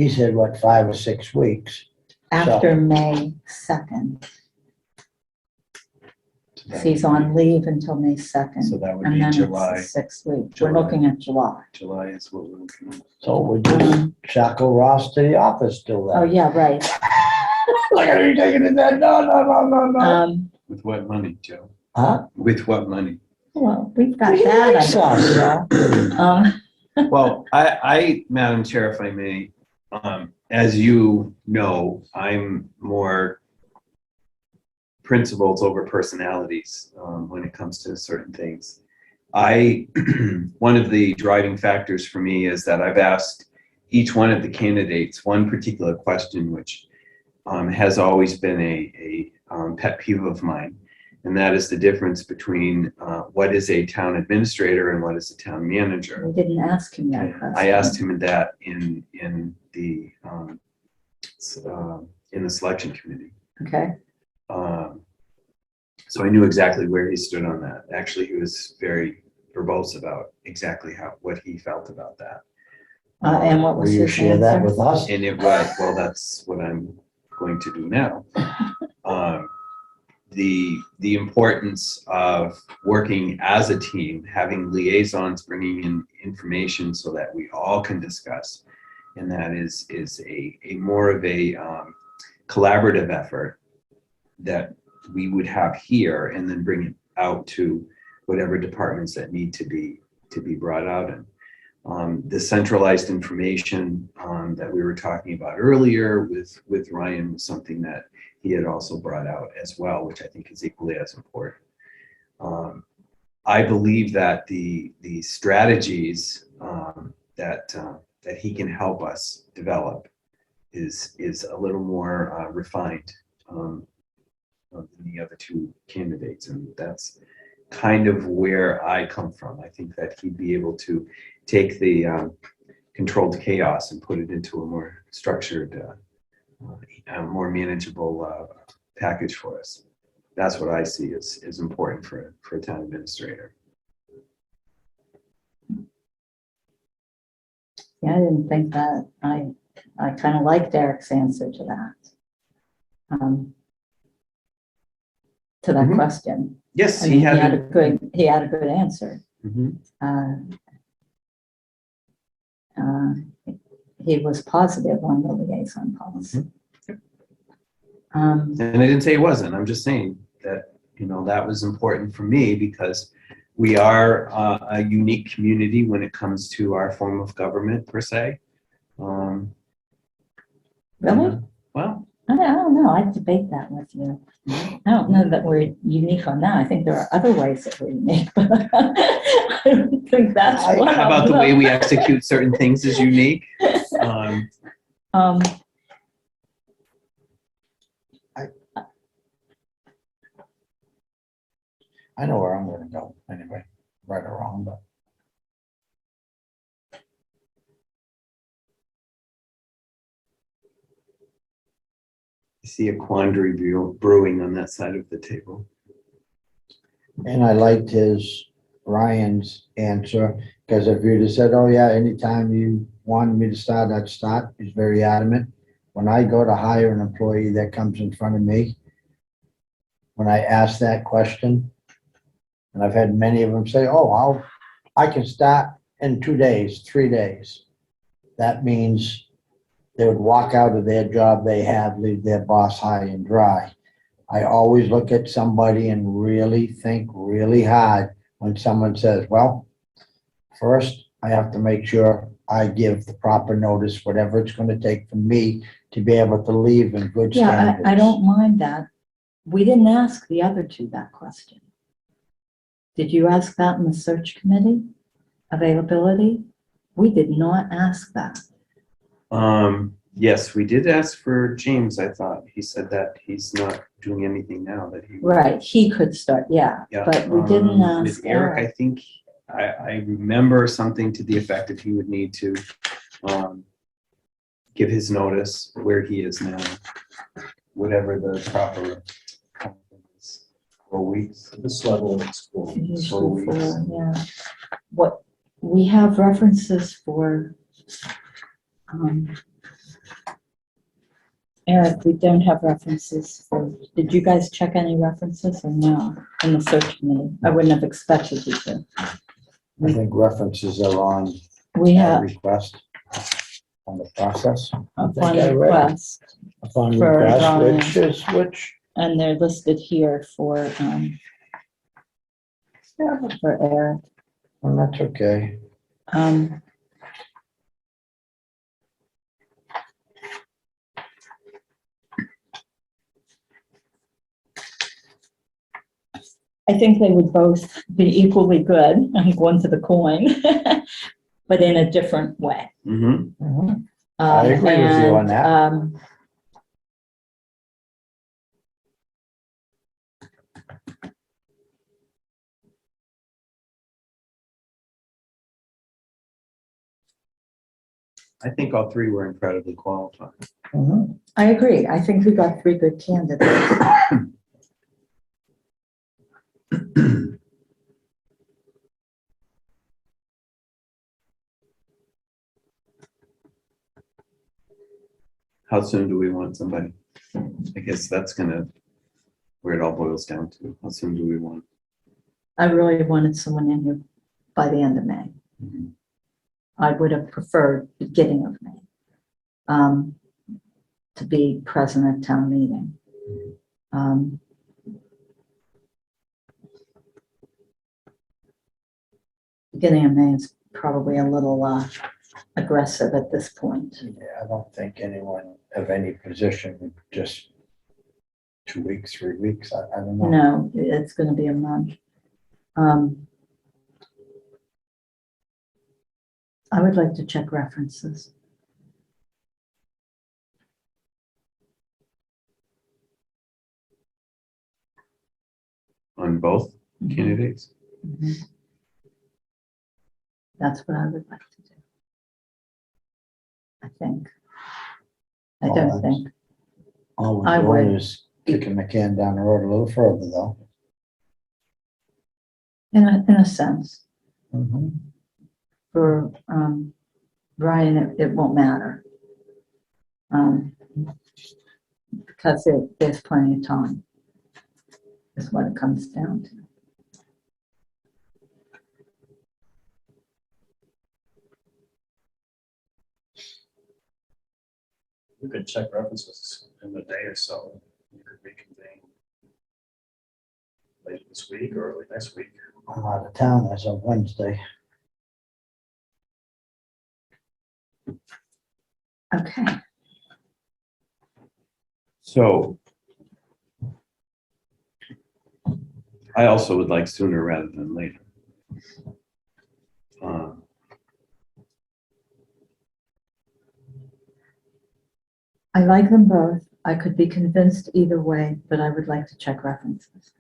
B: he said, 5 or 6 weeks.
A: After May 2nd. So he's on leave until May 2nd.
D: So that would
A: And
D: be
A: then
D: July.
A: it's 6 weeks.
D: July.
A: We're looking at July.
D: July is what we're looking at.
B: So we just shackle Ross to the office till then.
A: Oh, yeah, right.
B: Look at you taking it there. No.
D: With what money, Joe?
B: Huh?
D: With what money?
A: Well, we've got that. I think.
D: Well, I, Madam Chair, if I may, as you know, I'm more principles over personalities when it comes to certain things. One of the driving factors for me is that I've asked each one of the candidates one particular question, which has always been a pet peeve of mine. And that is the difference between what is a town administrator and what is a town manager.
A: We didn't ask him that question.
D: I asked him that in the selection committee.
A: Okay.
D: So I knew exactly where he stood on that. Actually, he was very verbose about exactly what he felt about that.
A: And what
B: Will
A: was
B: you
A: his
B: share that
A: answer?
B: with us?
D: And it was, well, that's what I'm going to do now. The importance of working as a team, having liaisons, bringing in information so that we all can discuss, and that is a more of a collaborative effort that we would have here and then bring it out to whatever departments that need to be brought out. And the centralized information that we were talking about earlier with Ryan was something that he had also brought out as well, which I think is equally as important. I believe that the strategies that he can help us develop is a little more refined than the other two candidates, and that's kind of where I come from. I think that he'd be able to take the controlled chaos and put it into a more structured, more manageable package for us. That's what I see as important for a town administrator.
A: Yeah, I didn't think that. I kind of liked Eric's answer to that. To that
D: Mhm.
A: question.
D: Yes,
A: I mean,
D: he had
A: a good answer.
D: Mhm.
A: He was positive on the liaison policy.
D: And I didn't say it wasn't. I'm just saying that, that was important for me because we are a unique community when it comes to our form of government per se.
A: Really?
D: Well,
A: I don't know. I debate that with you. I don't know that we're unique on that. I think there are other ways that we're unique, but I don't think that's one
D: how
A: of
D: about the way
A: them.
D: we execute certain things is unique?
B: I know where I'm gonna go anyway, right or wrong, but.
D: I see a quandary brewing on that side of the table.
B: And I liked Ryan's answer, because if you'd have said, oh yeah, anytime you wanted me to start, I'd start, he's very adamant. When I go to hire an employee that comes in front of me, when I ask that question, and I've had many of them say, oh, I can start in 2 days, 3 days. That means they would walk out of their job they have, leave their boss high and dry. I always look at somebody and really think really hard when someone says, well, first I have to make sure I give the proper notice, whatever it's going to take for me to be able to leave in good standards.
A: Yeah, I don't mind that. We didn't ask the other two that question. Did you ask that in the search committee? Availability? We did not ask that.
D: Yes, we did ask for James, I thought. He said that he's not doing anything now, that he.
A: Right, he could start, yeah,
D: Yeah.
A: but we didn't
D: With
A: ask
D: Eric, I
A: Eric.
D: think, I remember something to the effect that he would need to give his notice where he is now, whatever the proper is. 4 weeks.
F: This level of school.
A: Usually
D: weeks.
A: for, yeah. What, we have references for, Eric, we don't have references for, did you guys check any references or no, in the search committee? I wouldn't have expected you to.
B: I think references are on
A: We
B: that
A: have
B: request on the process.
A: upon request,
B: Upon
A: For
B: request,
A: Ryan.
B: which is which.
A: and they're listed here for Eric.
B: And that's okay.
A: I think they would both be equally good. I'm going to the coin, but in a different way.
D: Mm-hmm.
B: I agree with you on that.
D: I think all three were incredibly qualified.
A: I agree. I think we got 3 good candidates.
D: How soon do we want somebody? I guess that's where it all boils down to. How soon do we want?
A: I really wanted someone in here by the end of May.
D: Mhm.
A: I would have preferred beginning of May. to be present at town meeting. Beginning of May is probably a little aggressive at this point.
B: Yeah, I don't think anyone of any position would just 2 weeks, 3 weeks, I don't know.
A: No, it's going to be a month. I would like to check references.
D: On both candidates?
A: Mhm. That's what I would like to do. I think. I
B: Oh,
A: don't
B: that's-
A: think.
B: All
A: I
B: we're doing
A: would.
B: is kicking the can down the road a little further, though.
A: In a sense,
B: Mhm.
A: for Brian, it won't matter. Because there's plenty of time. Is what it comes down to.
F: You could check references in a day or so. You could reconvene late this week or early next week.
B: I'm out of town as of Wednesday.
A: Okay.
D: So I also would like sooner rather than later.
A: I like them both. I could be convinced either way, but I would like to check references.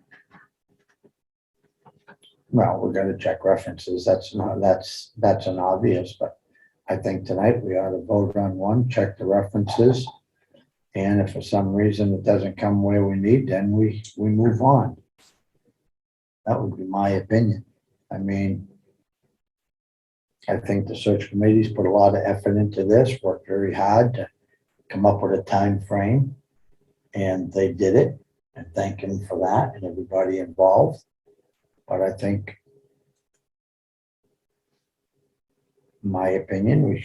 B: Well, we're gonna check references. That's an obvious, but I think tonight we ought to vote on one, check the references. And if for some reason it doesn't come where we need, then we move on. That would be my opinion. I mean, I think the search committee's put a lot of effort into this, worked very hard to come up with a time frame, and they did it, and thank them for that and everybody involved. But I think, in my opinion,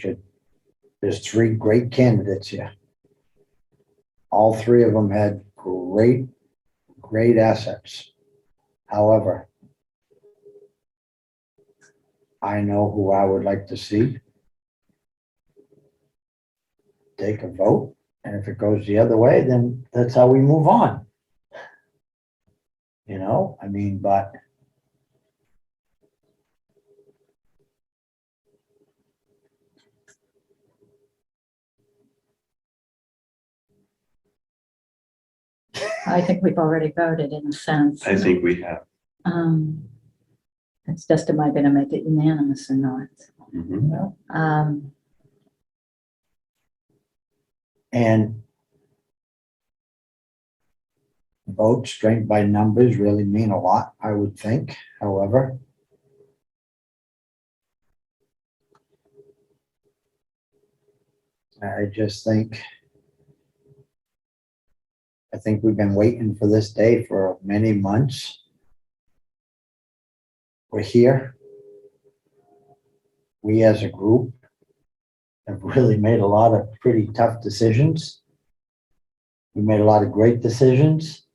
B: there's 3 great candidates here. All 3 of them had great assets. However, I know who I would like to see take a vote, and if it goes the other way, then that's how we move on. You know, I mean, but
A: I think we've already voted in a sense.
D: I think we have.
A: It's just, am I going to make it unanimous or not?
D: Mhm.
B: and votes strength by numbers really mean a lot, I would think. However, I think we've been waiting for this day for many months. We're here. We as a group have really made a lot of pretty tough decisions. We made a lot of great decisions.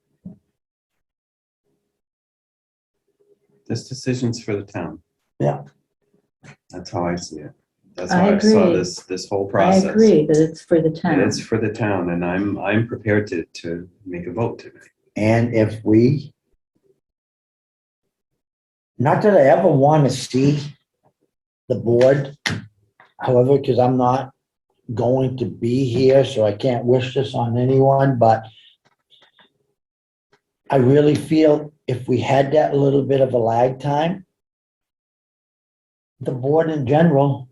D: This decision's for the town.
B: Yeah.
D: That's how I see it. That's
A: I
D: how I saw
A: agree.
D: this whole
A: I
D: process.
A: agree that it's for the town.
D: It's for the town, and I'm prepared to make a vote tonight.
B: And if we, not that I ever want to see the board, however, because I'm not going to be here, so I can't wish this on anyone, but I really feel if we had that little bit of a lag time, the board in general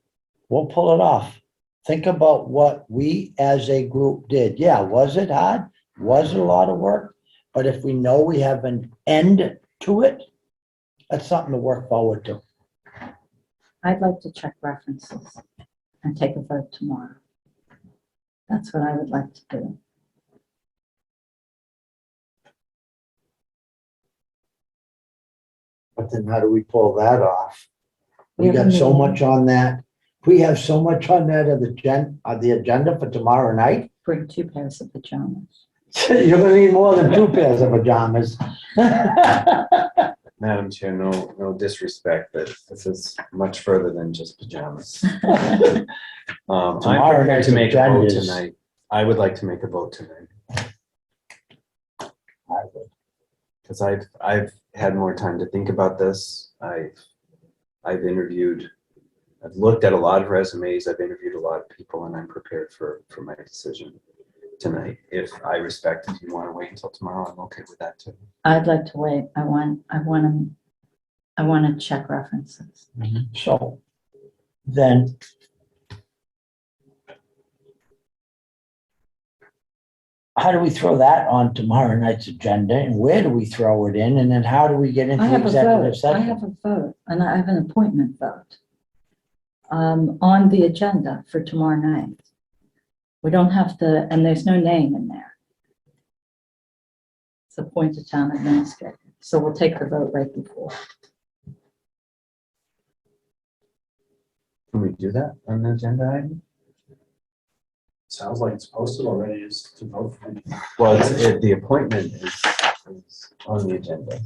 B: will pull it off. Think about what we as a group did. Yeah, was it hard? Was it a lot of work? But if we know we have an end to it, that's something to work forward to.
A: I'd like to check references and take a vote tomorrow. That's what I would like to do.
B: But then how do we pull that off? We
A: have a
B: got so
A: meeting.
B: much on that. We have so much on that of the agenda for tomorrow night.
A: bring 2 pairs of pajamas.
B: You're gonna need more than 2 pairs of pajamas.
D: Madam Chair, no disrespect, but this is much further than just pajamas. I'm
B: Tomorrow
D: prepared
B: night's
D: to make a vote
B: agenda is-
D: tonight. I would like to make a vote tonight. Because I've had more time to think about this. I've looked at a lot of resumes, I've interviewed a lot of people, and I'm prepared for my decision tonight. If you want to wait until tomorrow, I'm okay with that too.
A: I'd like to wait. I want to check references.
B: So then how do we throw that on tomorrow night's agenda, and where do we throw it in, and then how do we get
A: I
B: into
A: have a
B: executive
A: vote. I
B: session?
A: have a vote, and I have an appointment vote on the agenda for tomorrow night. We don't have to, and there's no name in there. It's appointed town administrator. So we'll take the vote right before.
D: Can we do that on the agenda item?
F: Sounds like it's posted already is to vote for.
D: Well, the appointment is on the agenda.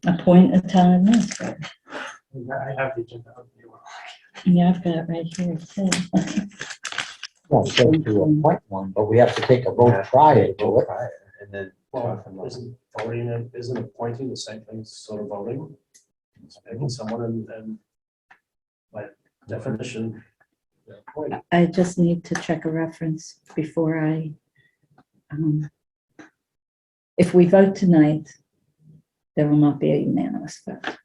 A: Appoint a town administrator.
G: I have the agenda.
A: Yeah, I've got it right here too.
B: Well, so to appoint one, but we have to take a vote prior to it.
D: And then
F: Well,
D: talk about it.
F: isn't appointing the same thing as sort of voting? It's picking someone and by definition, they're appointed.
A: I just need to check a reference before if we vote tonight, there will not be a unanimous vote.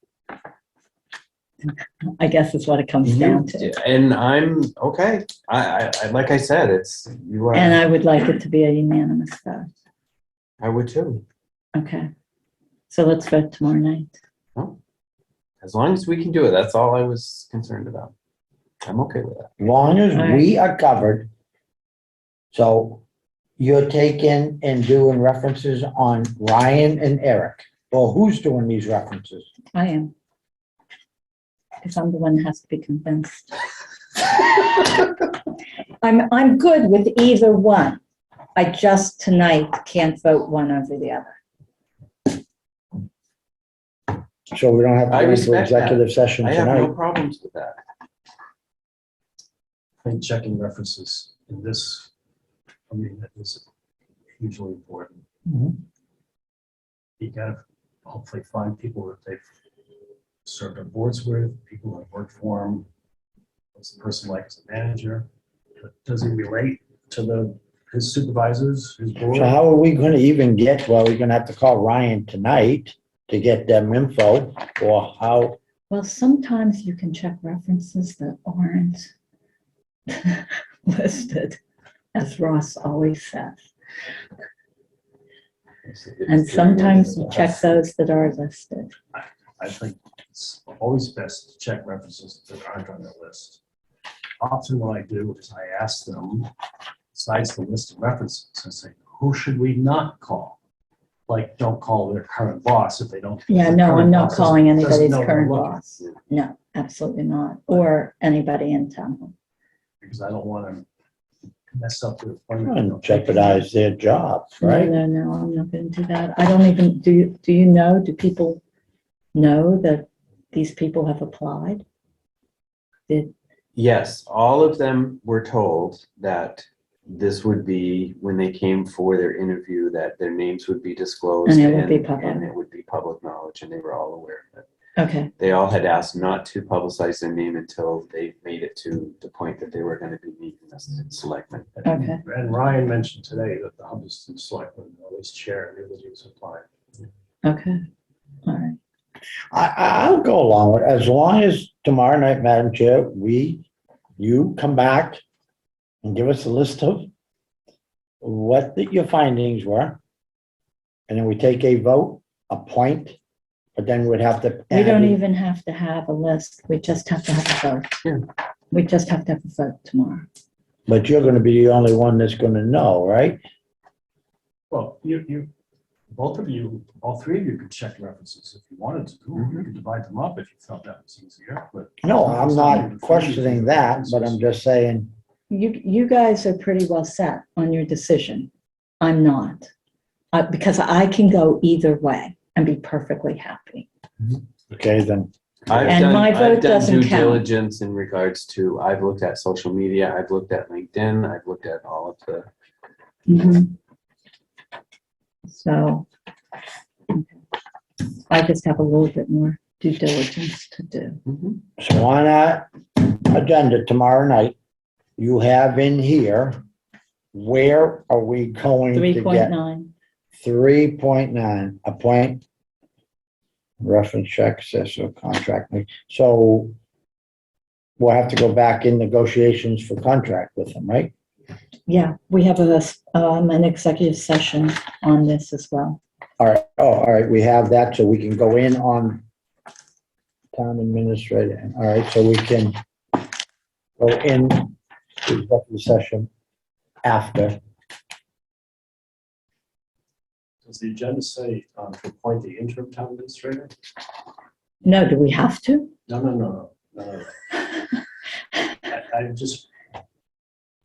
A: I guess is what it comes down to.
D: And I'm okay. I like I said, you are.
A: And I would like it to be a unanimous vote.
D: I would too.
A: Okay. So let's vote tomorrow night.
D: As long as we can do it, that's all I was concerned about. I'm okay with that.
B: As long as
A: All
B: we are covered. So you're taking and doing references on Ryan and Eric. Well, who's doing these references?
A: I am. Because I'm the one that has to be convinced. I'm good with either one. I just tonight can't vote one over the other.
B: So we don't have
D: I
B: to go into
D: respect that.
B: executive session
D: I have no
B: tonight.
D: problems with that.
F: I think checking references in this, that is hugely important.
B: Mhm.
F: You gotta hopefully find people that they've served on boards with, people that have worked for them. What's the person like as a manager? Does he relate to his supervisors, his board?
B: So how are we gonna even get, well, we're gonna have to call Ryan tonight to get them info, or how?
A: Well, sometimes you can check references that aren't listed, as Ross always says. And sometimes you check those that are listed.
F: I think it's always best to check references that aren't on the list. Often what I do is I ask them, besides the list of references, I say, who should we not call? Like, don't call their current boss if they don't.
A: Yeah,
F: their
A: no,
F: current
A: I'm not
F: boss doesn't-
A: calling
F: doesn't
A: anybody's
F: know they're
A: current
F: looking.
A: boss. No, absolutely not. Or anybody in town.
F: Because I don't want to mess up their appointment.
B: And jeopardize their jobs,
A: No,
B: right?
A: no, no, I'm not going to do that. I don't even, do you know, do people know that these people have applied?
D: Yes, all of them were told that this would be, when they came for their interview, that their names would be disclosed.
A: And it would be public.
D: And it would be public knowledge, and they were all aware of it.
A: Okay,
D: They all had asked not to publicize their name until they made it to the point that they were going to be meeting as selectmen.
A: okay.
F: And Ryan mentioned today that the Hubbardston Selectmen, or at least chair, knew that he was applying.
A: Okay, all right.
B: I'll go along with, as long as tomorrow night, Madam Chair, you come back and give us a list of what your findings were. And then we take a vote, appoint, but then we'd have to.
A: We don't
B: add-
A: even have to have a list. We just have to have a vote.
D: Yeah.
A: We just have to have a vote tomorrow.
B: But you're gonna be the only one that's gonna know, right?
F: Well, both of you, all three of you could check references if you wanted to. You could divide them up if you felt that was easier, but.
B: No, I'm not questioning that, but I'm just saying,
A: you guys are pretty well set on your decision. I'm not. Because I can go either way and be perfectly happy.
B: Okay, then,
A: And my vote
D: I've done
A: doesn't
D: due
A: count.
D: diligence in regards to, I've looked at social media, I've looked at LinkedIn, I've looked at all of the,
A: Mhm. So okay. I just have a little bit more due diligence to do.
B: so on our agenda tomorrow night, you have in here, where are we going to get
A: 3.9.
B: 3.9, appoint reference check, assessor contract. So we'll have to go back in negotiations for contract with them, right?
A: Yeah, we have an executive session on this as well.
B: All right, all right, we have that, so we can go in on town administrator. All right, so we can go in to executive session after.
F: Does the agenda say to appoint the interim town administrator?
A: No, do we have to?
F: No.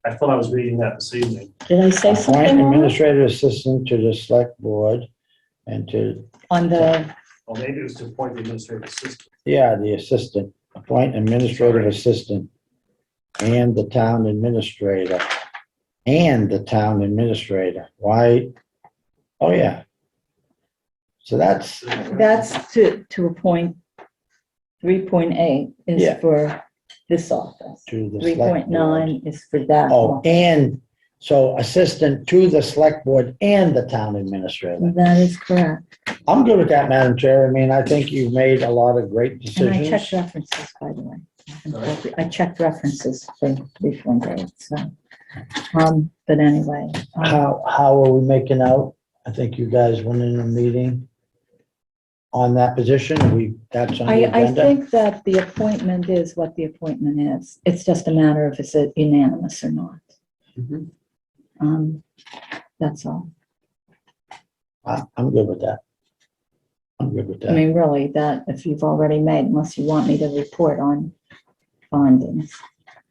F: I thought I was reading that this evening.
A: Did I say
B: Appoint
A: something wrong?
B: administrative assistant to the select board and to,
A: On the,
F: Well, maybe it was to appoint the administrative assistant.
B: yeah, the assistant, appoint administrative assistant and the town administrator. And the town administrator. Why? Oh, yeah. So that's,
A: to appoint 3.8 is
B: Yeah.
A: for this office.
B: to the select board.
A: 3.9 is for that.
B: Oh,
A: office.
B: and so assistant to the select board and the town administrator.
A: That is correct.
B: I'm good with that, Madam Chair. I mean, I think you've made a lot of great
A: And I checked
B: decisions.
A: references, by the way. I checked references for 3.8, so. But anyway.
B: How are we making out? I think you guys went in a meeting on that position. That's on the
A: I
B: agenda.
A: think that the appointment is what the appointment is. It's just a matter of is it unanimous or not. That's all.
B: I'm good with that. I'm good with
A: I
B: that.
A: mean, really, that if you've already made, unless you want me to report on findings.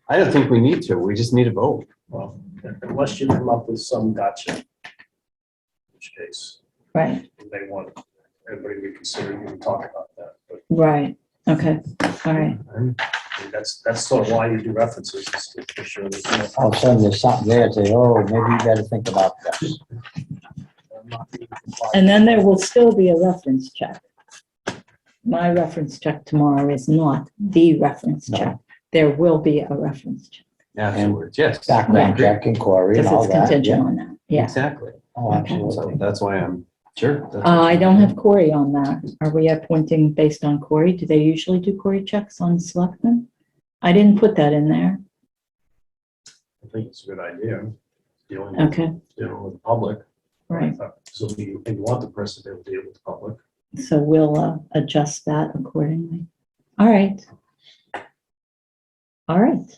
D: I don't think we need to, we just need a vote.
F: Well, unless you come up with some gotcha. In which case,
A: Right,
F: they want everybody to reconsider and talk about that. But
A: right. Okay, all right.
F: I mean, that's sort of why you do references, is to make sure there's no.
B: All of a sudden, there's something there, say, oh, maybe you better think about this.
A: And then there will still be a reference check. My reference check tomorrow is not the reference
B: No.
A: check. There will be a reference check.
D: Afterwards, yes.
B: Background check inquiry and
A: Because
B: all
A: it's
B: that.
A: contingent
B: Yeah.
A: on that, yeah.
D: Exactly.
B: Oh,
D: So
B: absolutely.
D: that's why I'm sure.
A: I don't have Corey on that. Are we appointing based on Corey? Do they usually do Corey checks on selectmen? I didn't put that in there.
F: I think it's a good idea. Dealing
A: Okay,
F: with the public.
A: right.
F: So you want the person to be able to deal with the public.
A: So we'll adjust that accordingly. All right. All right.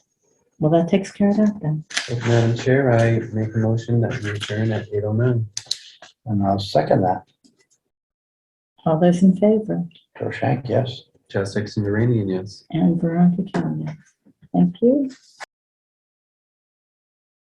A: Well, that takes care of that then.
D: Madam Chair, I make a motion that we adjourn at 8:09.
B: And I'll second that.
A: All those in favor?
B: Joe Shank, yes.
D: Chessex and Uranian, yes.
A: And Veronica Kelly, yes. Thank you.